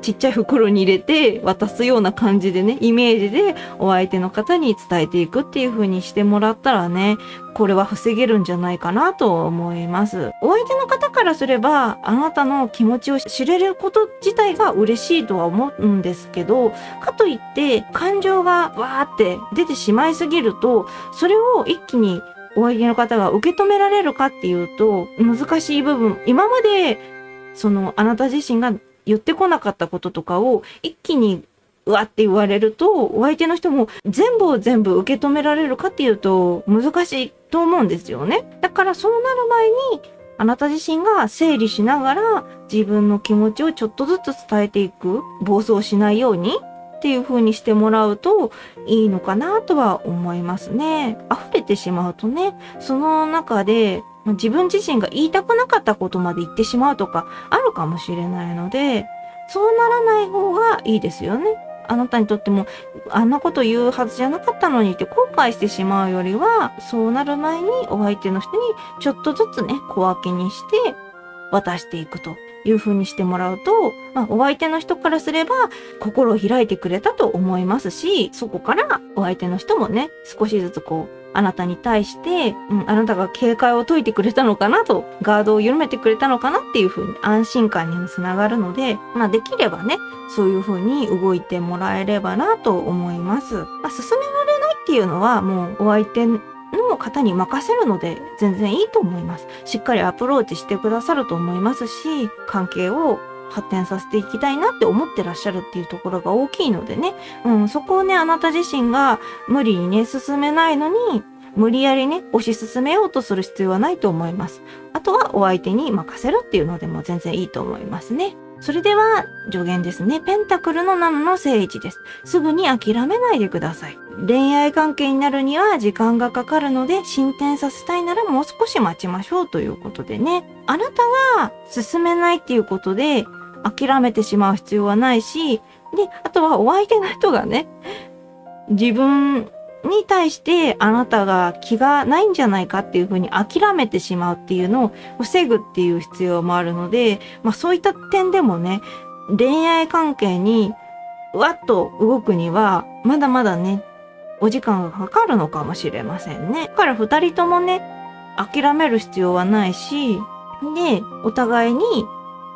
ちっちゃい袋に入れて渡すような感じでね、イメージでお相手の方に伝えていくっていう風にしてもらったらね、これは防げるんじゃないかなと思います。お相手の方からすれば、あなたの気持ちを知れること自体が嬉しいとは思うんですけど、かといって感情がわーって出てしまいすぎると、それを一気にお相手の方が受け止められるかっていうと難しい部分、今まであなた自身が言ってこなかったこととかを一気にうわって言われると、お相手の人も全部を全部受け止められるかっていうと難しいと思うんですよね。だからそうなる前にあなた自身が整理しながら自分の気持ちをちょっとずつ伝えていく、暴走しないようにっていう風にしてもらうといいのかなとは思いますね。溢れてしまうとね、その中で自分自身が言いたくなかったことまで言ってしまうとかあるかもしれないので、そうならない方がいいですよね。あなたにとってもあんなこと言うはずじゃなかったのにって後悔してしまうよりは、そうなる前にお相手の人にちょっとずつね、小分けにして渡していくという風にしてもらうと、お相手の人からすれば心を開いてくれたと思いますし、そこからお相手の人もね、少しずつあなたに対して、あなたが警戒を解いてくれたのかなと、ガードを緩めてくれたのかなっていう風に安心感にもつながるので、できればね、そういう風に動いてもらえればなと思います。進められないっていうのはもうお相手の方に任せるので全然いいと思います。しっかりアプローチしてくださると思いますし、関係を発展させていきたいなって思ってらっしゃるっていうところが大きいのでね、そこをね、あなた自身が無理にね、進めないのに、無理やりね、推し進めようとする必要はないと思います。あとはお相手に任せるっていうのでも全然いいと思いますね。それでは助言ですね。ペンタクルの7の正位です。すぐに諦めないでください。恋愛関係になるには時間がかかるので、進展させたいならもう少し待ちましょうということでね。あなたが進めないっていうことで諦めてしまう必要はないし、で、あとはお相手の人がね、自分に対してあなたが気がないんじゃないかっていうふうに諦めてしまうっていうのを防ぐっていう必要もあるので、そういった点でもね、恋愛関係にわっと動くにはまだまだね、お時間がかかるのかもしれませんね。だから二人ともね、諦める必要はないし、で、お互いに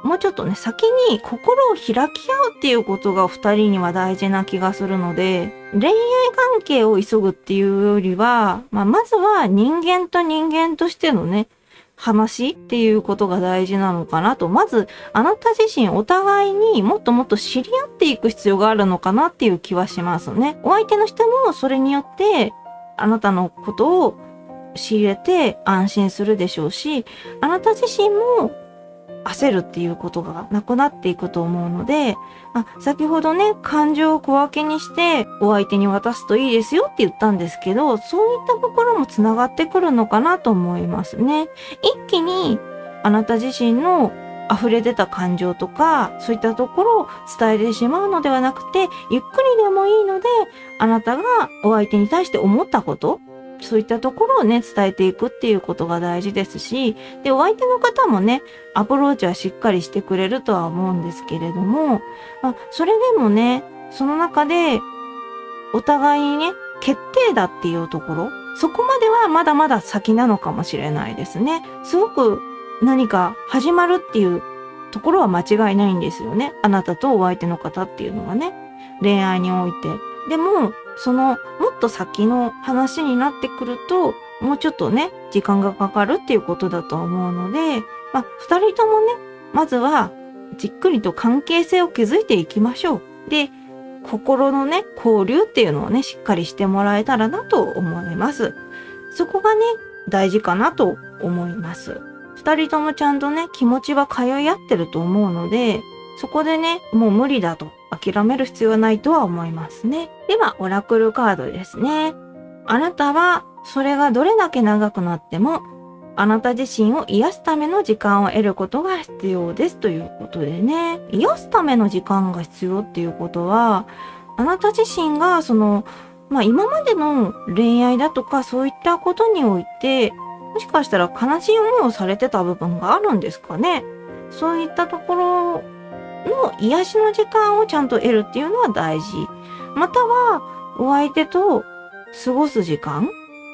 もうちょっとね、先に心を開き合うっていうことが二人には大事な気がするので、恋愛関係を急ぐっていうよりは、まずは人間と人間としてのね、話っていうことが大事なのかなと。まず、あなた自身お互いにもっともっと知り合っていく必要があるのかなっていう気はしますね。お相手の人もそれによって、あなたのことを知れて安心するでしょうし、あなた自身も焦るっていうことがなくなっていくと思うので、先ほどね、感情を小分けにしてお相手に渡すといいですよって言ったんですけど、そういったところもつながってくるのかなと思いますね。一気にあなた自身の溢れ出た感情とか、そういったところを伝えてしまうのではなくて、ゆっくりでもいいので、あなたがお相手に対して思ったこと、そういったところをね、伝えていくっていうことが大事ですし、で、お相手の方もね、アプローチはしっかりしてくれるとは思うんですけれども、それでもね、その中で、お互いにね、決定だっていうところ、そこまではまだまだ先なのかもしれないですね。すごく何か始まるっていうところは間違いないんですよね。あなたとお相手の方っていうのはね、恋愛において。でも、もっと先の話になってくると、もうちょっとね、時間がかかるっていうことだと思うので、二人ともね、まずは、じっくりと関係性を築いていきましょう。で、心のね、交流っていうのをね、しっかりしてもらえたらなと思います。そこがね、大事かなと思います。二人ともちゃんとね、気持ちは通い合ってると思うので、そこでね、もう無理だと諦める必要はないとは思いますね。では、オラクルカードですね。あなたは、それがどれだけ長くなっても、あなた自身を癒すための時間を得ることが必要ですということでね。癒すための時間が必要っていうことは、あなた自身が今までの恋愛だとかそういったことにおいて、もしかしたら悲しい思いをされてた部分があるんですかね。そういったところの癒しの時間をちゃんと得るっていうのは大事。または、お相手と過ごす時間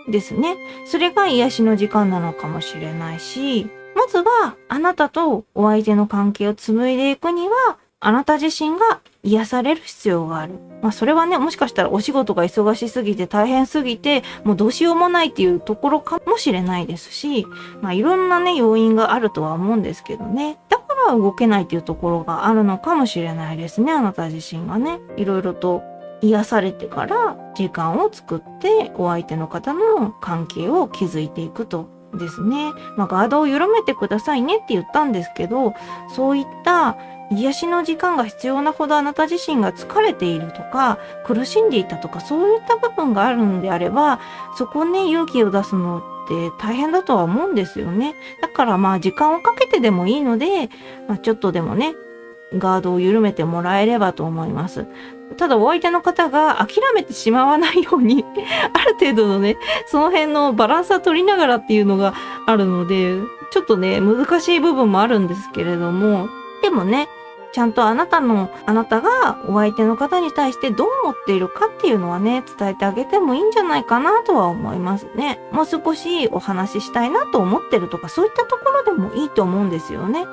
ですね。それが癒しの時間なのかもしれないし、まずはあなたとお相手の関係を紡いでいくには、あなた自身が癒される必要がある。それはね、もしかしたらお仕事が忙しすぎて大変すぎて、もうどうしようもないっていうところかもしれないですし、いろんなね、要因があるとは思うんですけどね。だかから動けないっていうところがあるのかもしれないですね。あなた自身がね。いろいろと癒されてから時間を作ってお相手の方の関係を築いていくとですね。ガードを緩めてくださいねって言ったんですけど、そういった癒しの時間が必要なほどあなた自身が疲れているとか苦しんでいたとか、そういった部分があるのであれば、そこね、勇気を出すのって大変だとは思うんですよね。だから時間をかけてでもいいので、ちょっとでもね、ガードを緩めてもらえればと思います。ただお相手の方が諦めてしまわないようにある程度のね、その辺のバランスは取りながらっていうのがあるので、ちょっとね、難しい部分もあるんですけれども、でもね、ちゃんとあなたがお相手の方に対してどう思っているかっていうのはね、伝えてあげてもいいんじゃないかなとは思いますね。もう少しお話ししたいなと思ってるとか、そういったところでもいいと思うんですよね。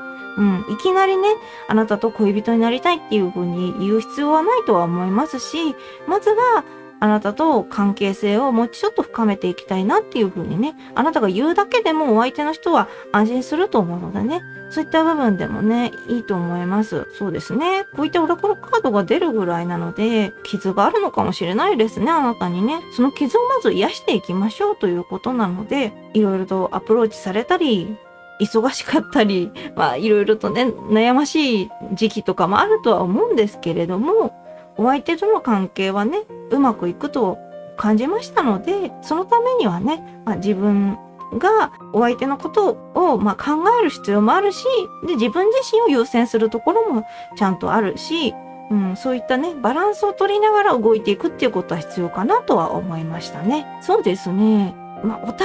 いきなりね、あなたと恋人になりたいっていう風に言う必要はないとは思いますし、まずはあなたと関係性をもうちょっと深めていきたいなっていう風にね、あなたが言うだけでもお相手の人は安心すると思うのでね、そういった部分でもね、いいと思います。そうですね。こういったオラクルカードが出るぐらいなので、傷があるのかもしれないですね、あなたにね。その傷をまず癒していきましょうということなので、いろいろとアプローチされたり、忙しかったり、いろいろとね、悩ましい時期とかもあるとは思うんですけれども、お相手との関係はね、うまくいくと感じましたので、そのためにはね、自分がお相手のことを、考える必要もあるし、で、自分自身を優先するところもちゃんとあるし、そういったね、バランスを取りながら動いていくっていうことは必要かなとは思いましたね。そうですね。お互いにね、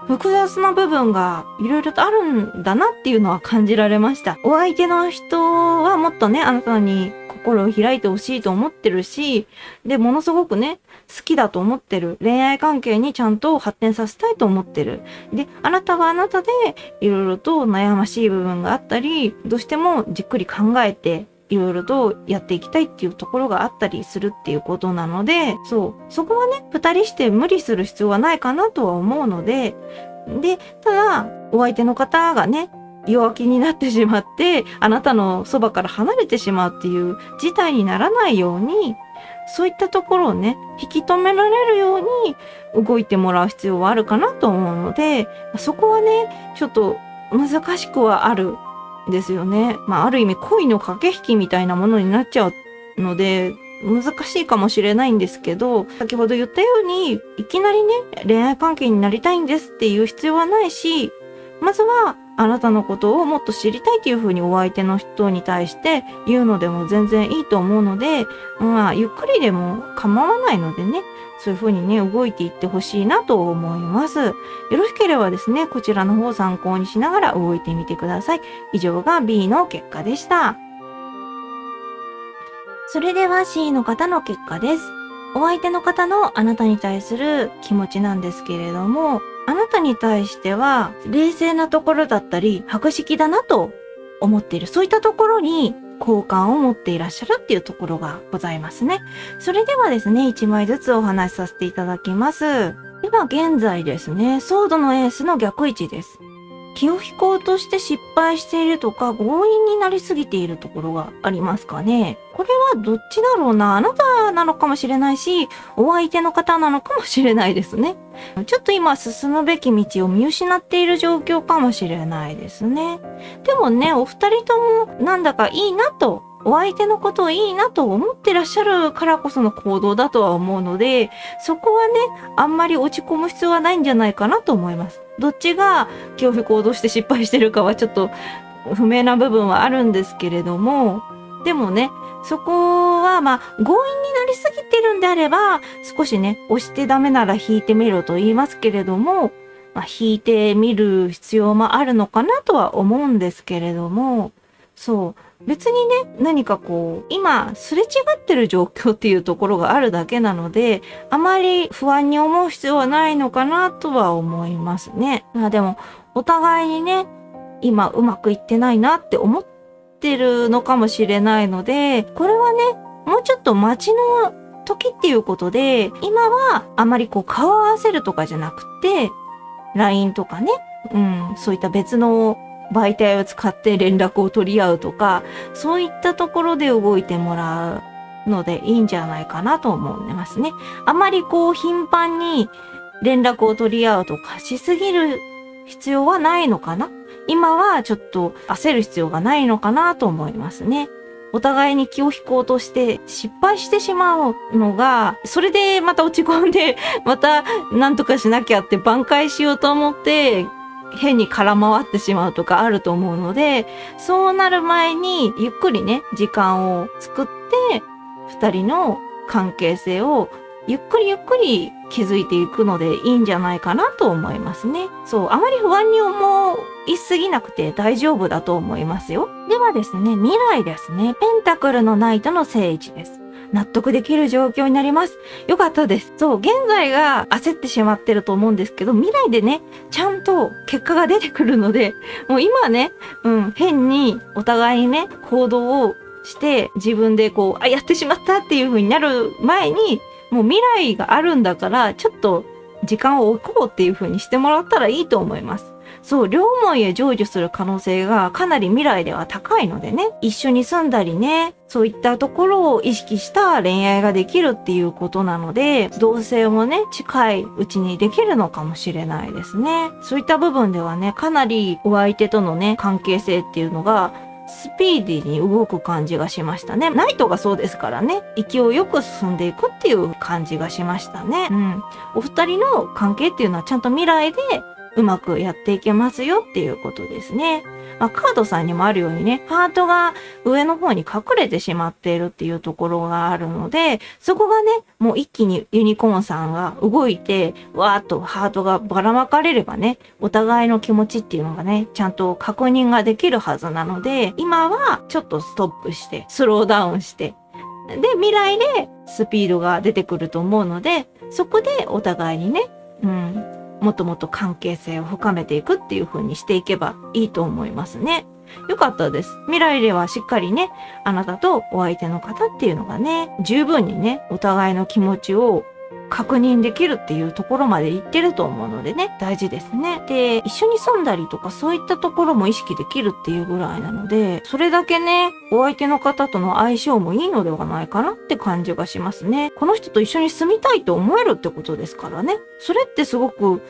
複雑な部分がいろいろとあるんだなっていうのは感じられました。お相手の人はもっとね、あなたに心を開いてほしいと思ってるし、で、ものすごくね、好きだと思ってる。恋愛関係にちゃんと発展させたいと思ってる。で、あなたはあなたでいろいろと悩ましい部分があったり、どうしてもじっくり考えて、いろいろとやっていきたいっていうところがあったりするっていうことなので、そこはね、二人して無理する必要はないかなとは思うので、で、ただ、お相手の方がね、弱気になってしまって、あなたのそばから離れてしまうっていう事態にならないように、そういったところをね、引き止められるように動いてもらう必要はあるかなと思うので、そこはね、ちょっと難しくはあるんですよね。ある意味恋の駆け引きみたいなものになっちゃうので、難しいかもしれないんですけど、先ほど言ったように、いきなりね、恋愛関係になりたいんですっていう必要はないし、まずはあなたのことをもっと知りたいっていうふうにお相手の人に対して言うのでも全然いいと思うので、ゆっくりでも構わないのでね、そういうふうにね、動いていってほしいなと思います。よろしければですね、こちらの方を参考にしながら動いてみてください。以上が B の結果でした。それでは C の方の結果です。お相手の方のあなたに対する気持ちなんですけれども、あなたに対しては冷静なところだったり、博識だなと思っている。そういったところに好感を持っていらっしゃるっていうところがございますね。それではですね、1枚ずつお話しさせていただきます。では現在ですね、ソードのエースの逆位置です。気を引こうとして失敗しているとか強引になりすぎているところがありますかね。これはどっちだろうな。あなたなのかもしれないし、お相手の方なのかもしれないですね。ちょっと今進むべき道を見失っている状況かもしれないですね。でもね、お二人ともなんだかいいなと、お相手のことをいいなと思ってらっしゃるからこその行動だとは思うので、そこはね、あんまり落ち込む必要はないんじゃないかなと思います。どっちが気を引こうとして失敗してるかはちょっと不明な部分はあるんですけれども、でもね、そこは強引になりすぎてるんであれば、少しね、押してダメなら引いてみろと言いますけれども、引いてみる必要もあるのかなとは思うんですけれども、別にね、何か今、すれ違ってる状況っていうところがあるだけなので、あまり不安に思う必要はないのかなとは思いますね。でも、お互いにね、今うまくいってないなって思ってるのかもしれないので、これはね、もうちょっと待ちの時っていうことで、今はあまり顔を合わせるとかじゃなくて、LINE とかね、そういった別の媒体を使って連絡を取り合うとか、そういったところで動いてもらうのでいいんじゃないかなと思いますね。あまり頻繁に連絡を取り合うとかしすぎる必要はないのかな。今はちょっと焦る必要がないのかなと思いますね。お互いに気を引こうとして失敗してしまうのが、それでまた落ち込んで、また何とかしなきゃって挽回しようと思って、変に空回ってしまうとかあると思うので、そうなる前にゆっくりね、時間を作って、二人の関係性をゆっくりゆっくり築いていくのでいいんじゃないかなと思いますね。そう、あまり不安に思いすぎなくて大丈夫だと思いますよ。ではですね、未来ですね。ペンタクルのナイトの正位置です。納得できる状況になります。よかったです。そう、現在が焦ってしまってると思うんですけど、未来でね、ちゃんと結果が出てくるので、もう今ね、変にお互いにね、行動をして自分でやってしまったっていう風になる前に、もう未来があるんだから、ちょっと時間を置こうっていう風にしてもらったらいいと思います。そう、両思いへ成就する可能性がかなり未来では高いのでね、一緒に住んだりね、そういったところを意識した恋愛ができるっていうことなので、同棲もね、近いうちにできるのかもしれないですね。そういった部分ではね、かなりお相手とのね、関係性っていうのが、スピーディーに動く感じがしましたね。ナイトがそうですからね、勢いよく進んでいくっていう感じがしましたね。お二人の関係っていうのはちゃんと未来でうまくやっていけますよっていうことですね。カードさんにもあるようにね、ハートが上の方に隠れてしまっているっていうところがあるので、そこがね、もう一気にユニコーンさんが動いて、わーっとハートがばらまかれればね、お互いの気持ちっていうのがね、ちゃんと確認ができるはずなので、今はちょっとストップして、スローダウンして、で、未来でスピードが出てくると思うので、そこでお互いにね、もっともっと関係性を深めていくっていう風にしていけばいいと思いますね。よかったです。未来ではしっかりね、あなたとお相手の方っていうのがね、十分にね、お互いの気持ちを確認できるっていうところまで行ってると思うのでね、大事ですね。で、一緒に住んだりとかそういったところも意識できるっていうぐらいなので、それだけね、お相手の方との相性もいいのではないかなって感じがしますね。この人と一緒に住みたいと思えるってことですからね。それってすごく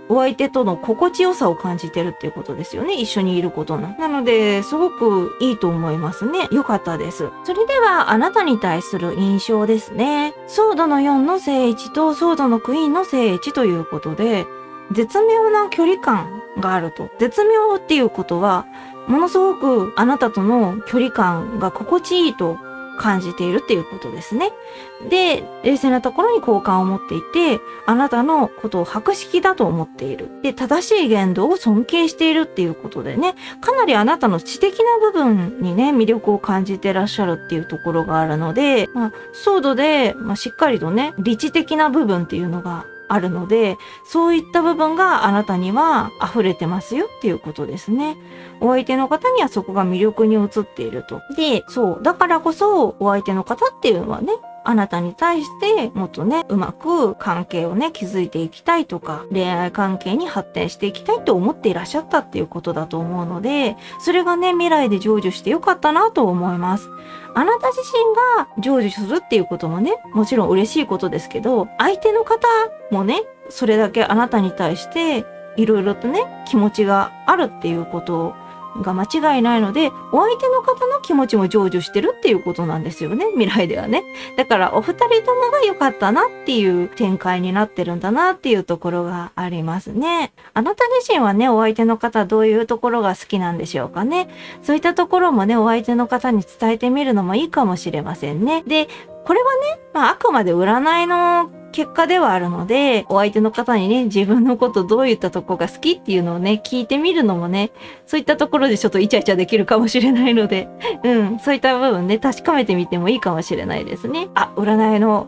お相手との心地よさを感じてるっていうことですよね。一緒にいることの。なので、すごくいいと思いますね。よかったです。それでは、あなたに対する印象ですね。ソードの4の正位置とソードのクイーンの正位置ということで、絶妙な距離感があると。絶妙っていうことは、ものすごくあなたとの距離感が心地いいと感じているっていうことですね。で、冷静なところに好感を持っていて、あなたのことを博識だと思っている。で、正しい言動を尊敬しているっていうことでね、かなりあなたの知的な部分にね、魅力を感じてらっしゃるっていうところがあるので、ソードで、しっかりとね、理知的な部分っていうのがあるので、そういった部分があなたには溢れてますよっていうことですね。お相手の方にはそこが魅力に映っていると。で、そう、だからこそお相手の方っていうのはね、あなたに対してもっとね、うまく関係をね、築いていきたいとか、恋愛関係に発展していきたいと思っていらっしゃったっていうことだと思うので、それがね、未来で成就してよかったなと思います。あなた自身が成就するっていうこともね、もちろん嬉しいことですけど、相手の方もね、それだけあなたに対していろいろとね、気持ちがあるっていうことが間違いないので、お相手の方の気持ちも成就してるっていうことなんですよね、未来ではね。だからお二人ともが良かったなっていう展開になってるんだなっていうところがありますね。あなた自身はね、お相手の方どういうところが好きなんでしょうかね。そういったところもね、お相手の方に伝えてみるのもいいかもしれませんね。で、これはね、あくまで占いの結果ではあるので、お相手の方にね、自分のことどういったとこが好きっていうのをね、聞いてみるのもね、そういったところでちょっとイチャイチャできるかもしれないので、そういった部分ね、確かめてみてもいいかもしれないですね。占いの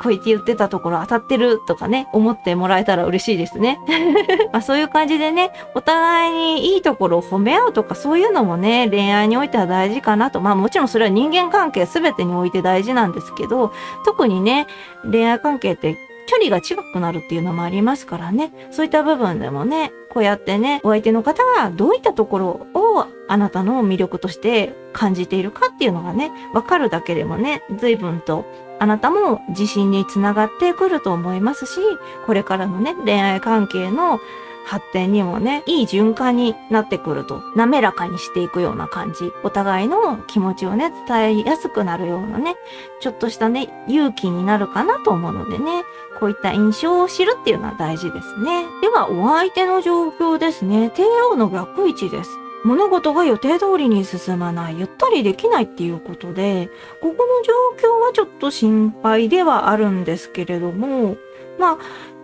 こう言って言ってたところ当たってるとかね、思ってもらえたら嬉しいですね。そういう感じでね、お互いにいいところを褒め合うとかそういうのもね、恋愛においては大事かなと。もちろんそれは人間関係全てにおいて大事なんですけど、特にね、恋愛関係って距離が近くなるっていうのもありますからね、そういった部分でもね、こうやってね、お相手の方がどういったところをあなたの魅力として感じているかっていうのがね、わかるだけでもね、随分とあなたも自信につながってくると思いますし、これからのね、恋愛関係の発展にもね、いい循環になってくると、滑らかにしていくような感じ、お互いの気持ちをね、伝えやすくなるようなね、ちょっとしたね、勇気になるかなと思うのでね、こういった印象を知るっていうのは大事ですね。では、お相手の状況ですね。帝王の逆位置です。物事が予定通りに進まない、ゆったりできないっていうことで、ここの状況はちょっと心配ではあるんですけれども、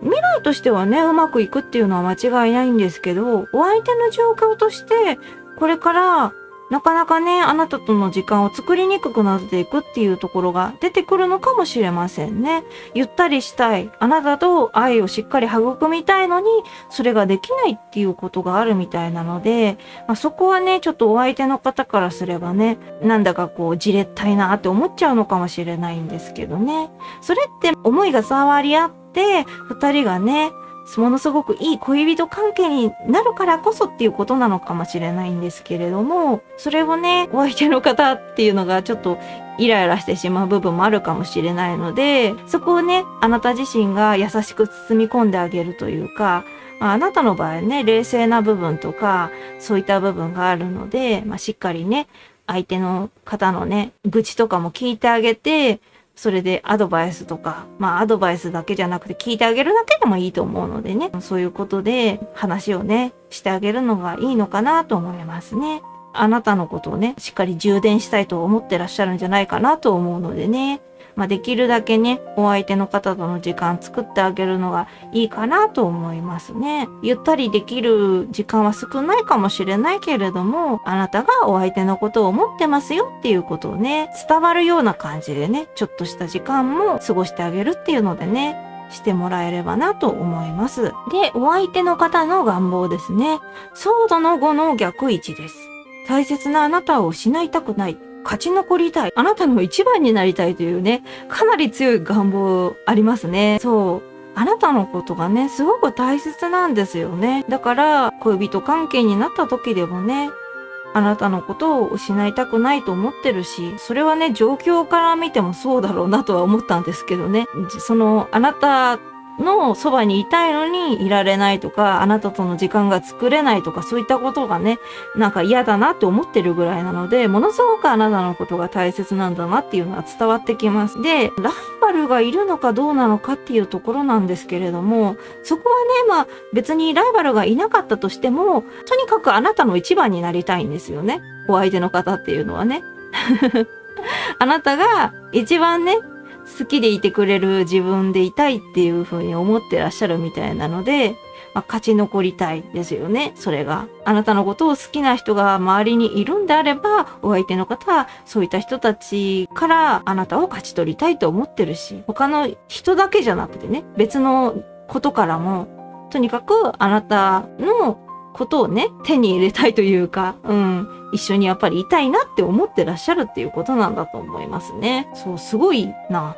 未来としてはね、うまくいくっていうのは間違いないんですけど、お相手の状況として、これからなかなかね、あなたとの時間を作りにくくなっていくっていうところが出てくるのかもしれませんね。ゆったりしたい。あなたと愛をしっかり育みたいのに、それができないっていうことがあるみたいなので、そこはね、ちょっとお相手の方からすればね、なんだかこう、じれったいなって思っちゃうのかもしれないんですけどね。それって思いが伝わり合って、二人がね、ものすごくいい恋人関係になるからこそっていうことなのかもしれないんですけれども、それをね、お相手の方っていうのがちょっとイライラしてしまう部分もあるかもしれないので、そこをね、あなた自身が優しく包み込んであげるというか、あなたの場合ね、冷静な部分とか、そういった部分があるので、しっかりね、相手の方のね、愚痴とかも聞いてあげて、それでアドバイスとか、アドバイスだけじゃなくて聞いてあげるだけでもいいと思うのでね、そういうことで話をね、してあげるのがいいのかなと思いますね。あなたのことをね、しっかり充電したいと思ってらっしゃるんじゃないかなと思うのでね、できるだけね、お相手の方との時間作ってあげるのがいいかなと思いますね。ゆったりできる時間は少ないかもしれないけれども、あなたがお相手のことを思ってますよっていうことをね、伝わるような感じでね、ちょっとした時間も過ごしてあげるっていうのでね、してもらえればなと思います。で、お相手の方の願望ですね。ソードの5の逆位置です。大切なあなたを失いたくない。勝ち残りたい。あなたの一番になりたいというね、かなり強い願望ありますね。そう。あなたのことがね、すごく大切なんですよね。だから、恋人関係になった時でもね、あなたのことを失いたくないと思ってるし、それはね、状況から見てもそうだろうなとは思ったんですけどね。あなたのそばにいたいのにいられないとか、あなたとの時間が作れないとか、そういったことがね、なんか嫌だなって思ってるぐらいなので、ものすごくあなたのことが大切なんだなっていうのは伝わってきます。で、ライバルがいるのかどうなのかっていうところなんですけれども、そこはね、別にライバルがいなかったとしても、とにかくあなたの一番になりたいんですよね。お相手の方っていうのはね。あなたが一番ね、好きでいてくれる自分でいたいっていう風に思ってらっしゃるみたいなので、勝ち残りたいですよね、それが。あなたのことを好きな人が周りにいるんであれば、お相手の方はそういった人たちからあなたを勝ち取りたいと思ってるし、他の人だけじゃなくてね、別のことからも、とにかくあなたのことをね、手に入れたいというか、一緒にやっぱりいたいなって思ってらっしゃるっていうことなんだと思いますね。そう、すごいな。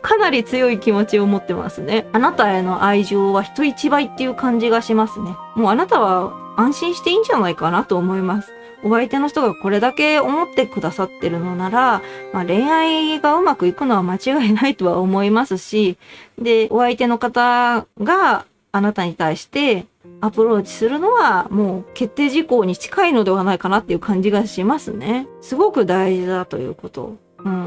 かなり強い気持ちを持ってますね。あなたへの愛情は人一倍っていう感じがしますね。もうあなたは安心していいんじゃないかなと思います。お相手の人がこれだけ思ってくださってるのなら、恋愛がうまくいくのは間違いないとは思いますし、で、お相手の方があなたに対してアプローチするのはもう決定事項に近いのではないかなっていう感じがしますね。すごく大事だということ。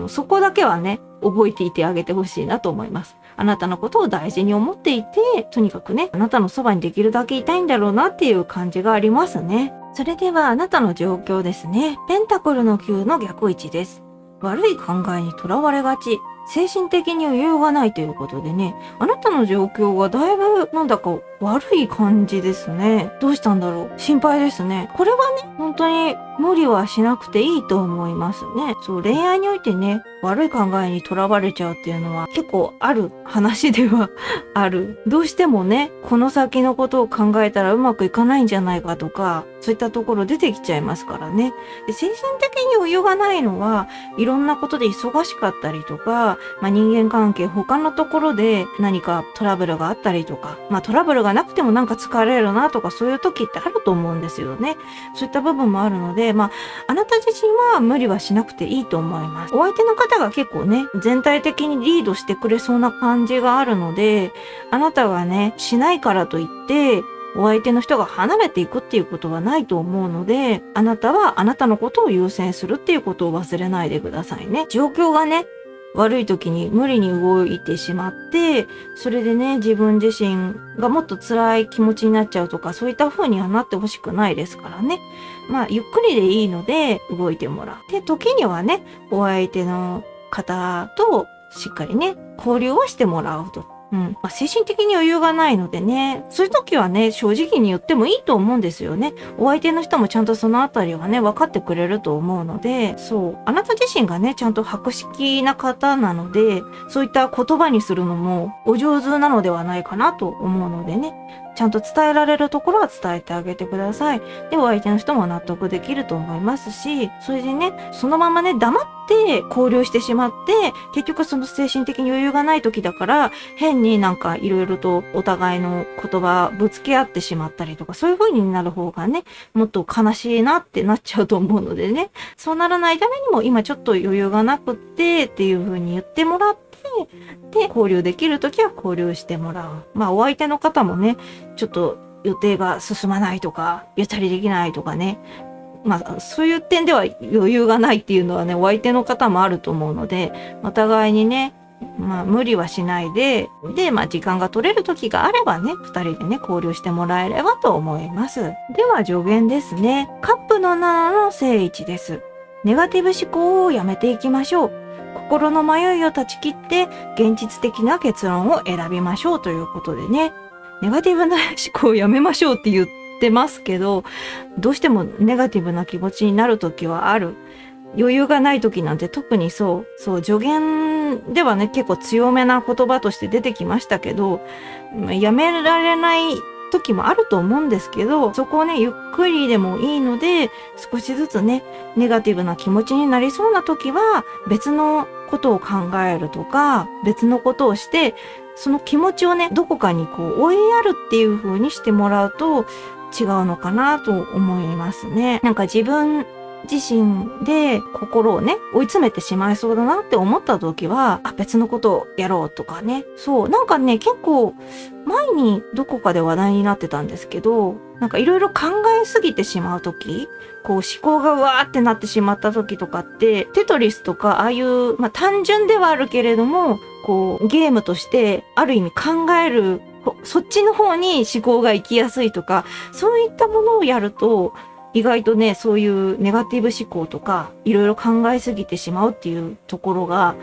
そこだけはね、覚えていてあげてほしいなと思います。あなたのことを大事に思っていて、とにかくね、あなたのそばにできるだけいたいんだろうなっていう感じがありますね。それではあなたの状況ですね。ペンタクルの9の逆位置です。悪い考えにとらわれがち。精神的に余裕がないということでね、あなたの状況はだいぶなんだか悪い感じですね。どうしたんだろう。心配ですね。これはね、本当に無理はしなくていいと思いますね。そう、恋愛においてね、悪い考えにとらわれちゃうっていうのは結構ある話ではある。どうしてもね、この先のことを考えたらうまくいかないんじゃないかとか、そういったところ出てきちゃいますからね。で、精神的に余裕がないのは、いろんなことで忙しかったりとか、人間関係他のところで何かトラブルがあったりとか、トラブルががなくてもなんか疲れるなとか、そういう時ってあると思うんですよね。そういった部分もあるので、あなた自身は無理はしなくていいと思います。お相手の方が結構ね、全体的にリードしてくれそうな感じがあるので、あなたがね、しないからといって、お相手の人が離れていくっていうことはないと思うので、あなたはあなたのことを優先するっていうことを忘れないでくださいね。状況がね、悪い時に無理に動いてしまって、それでね、自分自身がもっと辛い気持ちになっちゃうとか、そういった風にはなってほしくないですからね。ゆっくりでいいので動いてもらう。で、時にはね、お相手の方としっかりね、交流をしてもらうと。精神的に余裕がないのでね、そういう時はね、正直に言ってもいいと思うんですよね。お相手の人もちゃんとそのあたりはね、分かってくれると思うので、そう、あなた自身がね、ちゃんと博識な方なので、そういった言葉にするのもお上手なのではないかなと思うのでね、ちゃんと伝えられるところは伝えてあげてください。で、お相手の人も納得できると思いますし、それでね、そのままね、黙って交流してしまって、結局その精神的に余裕がない時だから、変になんかいろいろとお互いの言葉ぶつけ合ってしまったりとか、そういう風になる方がね、もっと悲しいなってなっちゃうと思うのでね、そうならないためにも今ちょっと余裕がなくってっていう風に言ってもらって、で、交流できるときは交流してもらう。お相手の方もね、ちょっと予定が進まないとか、ゆったりできないとかね、そういう点では余裕がないっていうのはね、お相手の方もあると思うので、お互いにね、無理はしないで、時間が取れる時があればね、二人でね、交流してもらえればと思います。では助言ですね。カップの7の正位置です。ネガティブ思考をやめていきましょう。心の迷いを断ち切って現実的な結論を選びましょうということでね、ネガティブな思考をやめましょうって言ってますけど、どうしてもネガティブな気持ちになる時はある。余裕がない時なんて特にそう、助言ではね、結構強めな言葉として出てきましたけど、やめられない時もあると思うんですけど、そこをね、ゆっくりでもいいので、少しずつね、ネガティブな気持ちになりそうな時は、別のことを考えるとか、別のことをして、その気持ちをね、どこかに追いやるっていう風にしてもらうと違うのかなと思いますね。なんか自分自身で心をね、追い詰めてしまいそうだなって思った時は、別のことをやろうとかね。そう、なんかね、結構前にどこかで話題になってたんですけど、なんかいろいろ考えすぎてしまう時、思考がうわーってなってしまった時とかって、テトリスとかああいう、単純ではあるけれども、ゲームとしてある意味考える、そっちの方に思考が行きやすいとか、そういったものをやると、意外とね、そういうネガティブ思考とか、いろいろ考えすぎてしまうっていうところが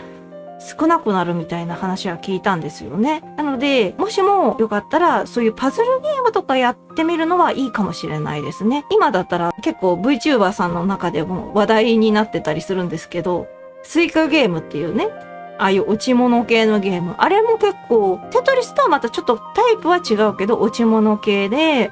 少なくなるみたいな話は聞いたんですよね。なので、もしもよかったら、そういうパズルゲームとかやってみるのはいいかもしれないですね。今だったら結構 VTuber さんの中でも話題になってたりするんですけど、スイカゲームっていうね、ああいう落ち物系のゲーム。あれも結構、テトリスとはまたちょっとタイプは違うけど、落ち物系で、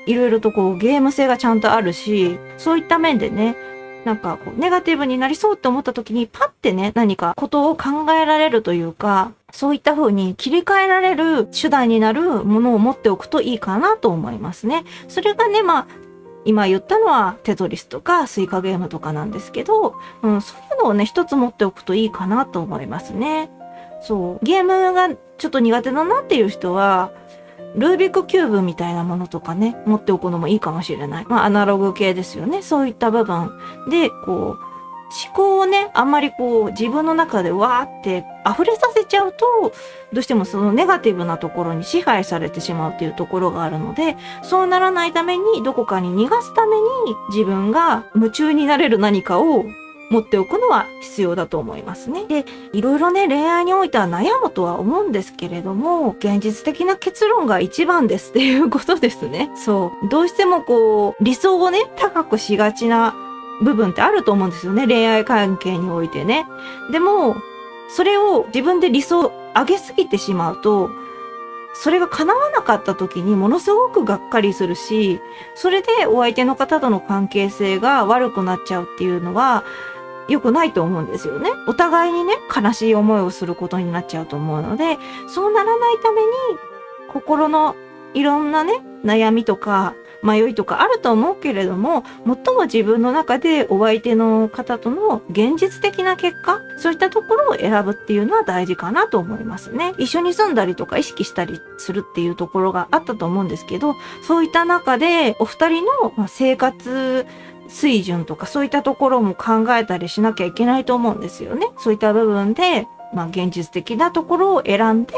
いろいろとゲーム性がちゃんとあるし、そういった面でね、なんかネガティブになりそうって思った時にパッてね、何かことを考えられるというか、そういった風に切り替えられる手段になるものを持っておくといいかなと思いますね。それがね、今言ったのはテトリスとかスイカゲームとかなんですけど、そういうのをね、一つ持っておくといいかなと思いますね。そう。ゲームがちょっと苦手だなっていう人は、ルービックキューブみたいなものとかね、持っておくのもいいかもしれない。アナログ系ですよね。そういった部分で、思考をね、あんまり自分の中でわーって溢れさせちゃうと、どうしてもそのネガティブなところに支配されてしまうっていうところがあるので、そうならないために、どこかに逃がすために、自分が夢中になれる何かを持っておくのは必要だと思いますね。で、いろいろね、恋愛においては悩むとは思うんですけれども、現実的な結論が一番ですっていうことですね。そう。どうしても理想をね、高くしがちな部分ってあると思うんですよね。恋愛関係においてね。でも、それを自分で理想を上げすぎてしまうと、それが叶わなかった時にものすごくがっかりするし、それでお相手の方との関係性が悪くなっちゃうっていうのは、良くないと思うんですよね。お互いにね、悲しい思いをすることになっちゃうと思うので、そうならないために、心のいろんなね、悩みとか迷いとかあると思うけれども、最も自分の中でお相手の方との現実的な結果、そういったところを選ぶっていうのは大事かなと思いますね。一緒に住んだりとか意識したりするっていうところがあったと思うんですけど、そういった中でお二人の生活水準とかそういったところも考えたりしなきゃいけないと思うんですよね。そういった部分で、現実的なところを選んで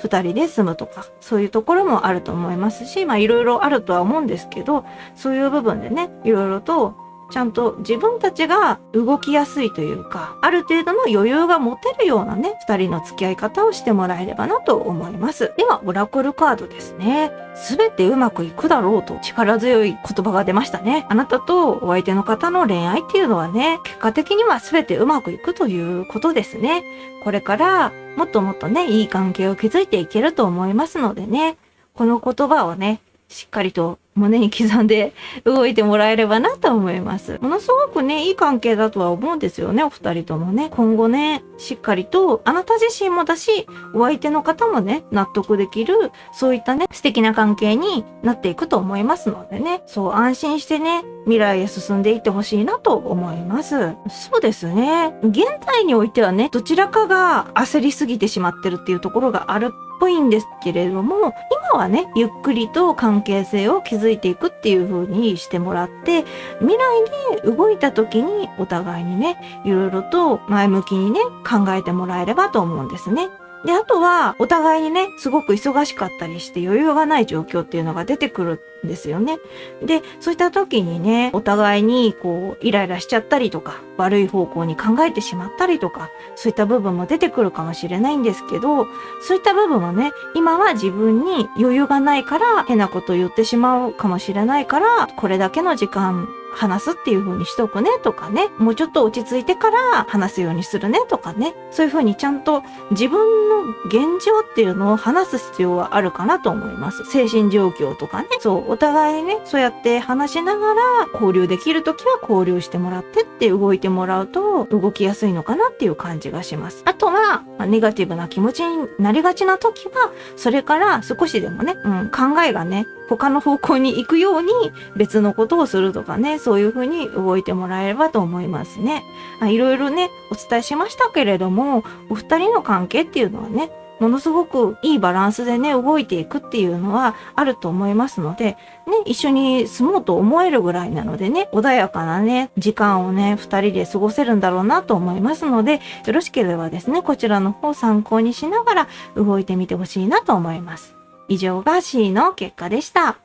二人で住むとか、そういうところもあると思いますし、いろいろあるとは思うんですけど、そういう部分でね、いろいろとちゃんと自分たちが動きやすいというか、ある程度の余裕が持てるようなね、二人の付き合い方をしてもらえればなと思います。では、オラクルカードですね。すべてうまくいくだろうと力強い言葉が出ましたね。あなたとお相手の方の恋愛っていうのはね、結果的にはすべてうまくいくということですね。これからもっともっとね、いい関係を築いていけると思いますのでね、この言葉をね、しっかりと胸に刻んで動いてもらえればなと思います。ものすごくね、いい関係だとは思うんですよね、お二人ともね。今後ね、しっかりとあなた自身もだし、お相手の方もね、納得できる、そういったね、素敵な関係になっていくと思いますのでね、そう安心してね、未来へ進んでいってほしいなと思います。そうですね。現在においてはね、どちらかが焦りすぎてしまってるっていうところがあるっぽいんですけれども、今はね、ゆっくりと関係性を築いていくっていう風にしてもらって、未来で動いた時にお互いにね、いろいろと前向きにね、考えてもらえればと思うんですね。で、あとは、お互いにね、すごく忙しかったりして余裕がない状況っていうのが出てくるんですよね。で、そういった時にね、お互いにイライラしちゃったりとか、悪い方向に考えてしまったりとか、そういった部分も出てくるかもしれないんですけど、そういった部分はね、今は自分に余裕がないから変なこと言ってしまうかもしれないから、これだけの時間話すっていう風にしとくねとかね、もうちょっと落ち着いてから話すようにするねとかね、そういう風にちゃんと自分の現状っていうのを話す必要はあるかなと思います。精神状況とかね、そう、お互いにね、そうやって話しながら交流できるときは交流してもらってって動いてもらうと動きやすいのかなっていう感じがします。あとは、ネガティブな気持ちになりがちなときは、それから少しでもね、考えがね、他の方向に行くように別のことをするとかね、そういう風に動いてもらえればと思いますね。いろいろね、お伝えしましたけれども、お二人の関係っていうのはね、ものすごくいいバランスでね、動いていくっていうのはあると思いますので、ね、一緒に住もうと思えるぐらいなのでね、穏やかなね、時間をね、二人で過ごせるんだろうなと思いますので、よろしければですね、こちらの方を参考にしながら動いてみてほしいなと思います。以上が C の結果でした。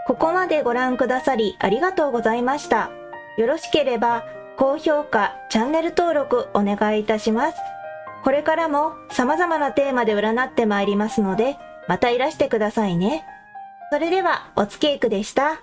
ここまでご覧くださりありがとうございました。よろしければ高評価、チャンネル登録お願いいたします。これからも様々なテーマで占ってまいりますので、またいらしてくださいね。それではおつけいくでした。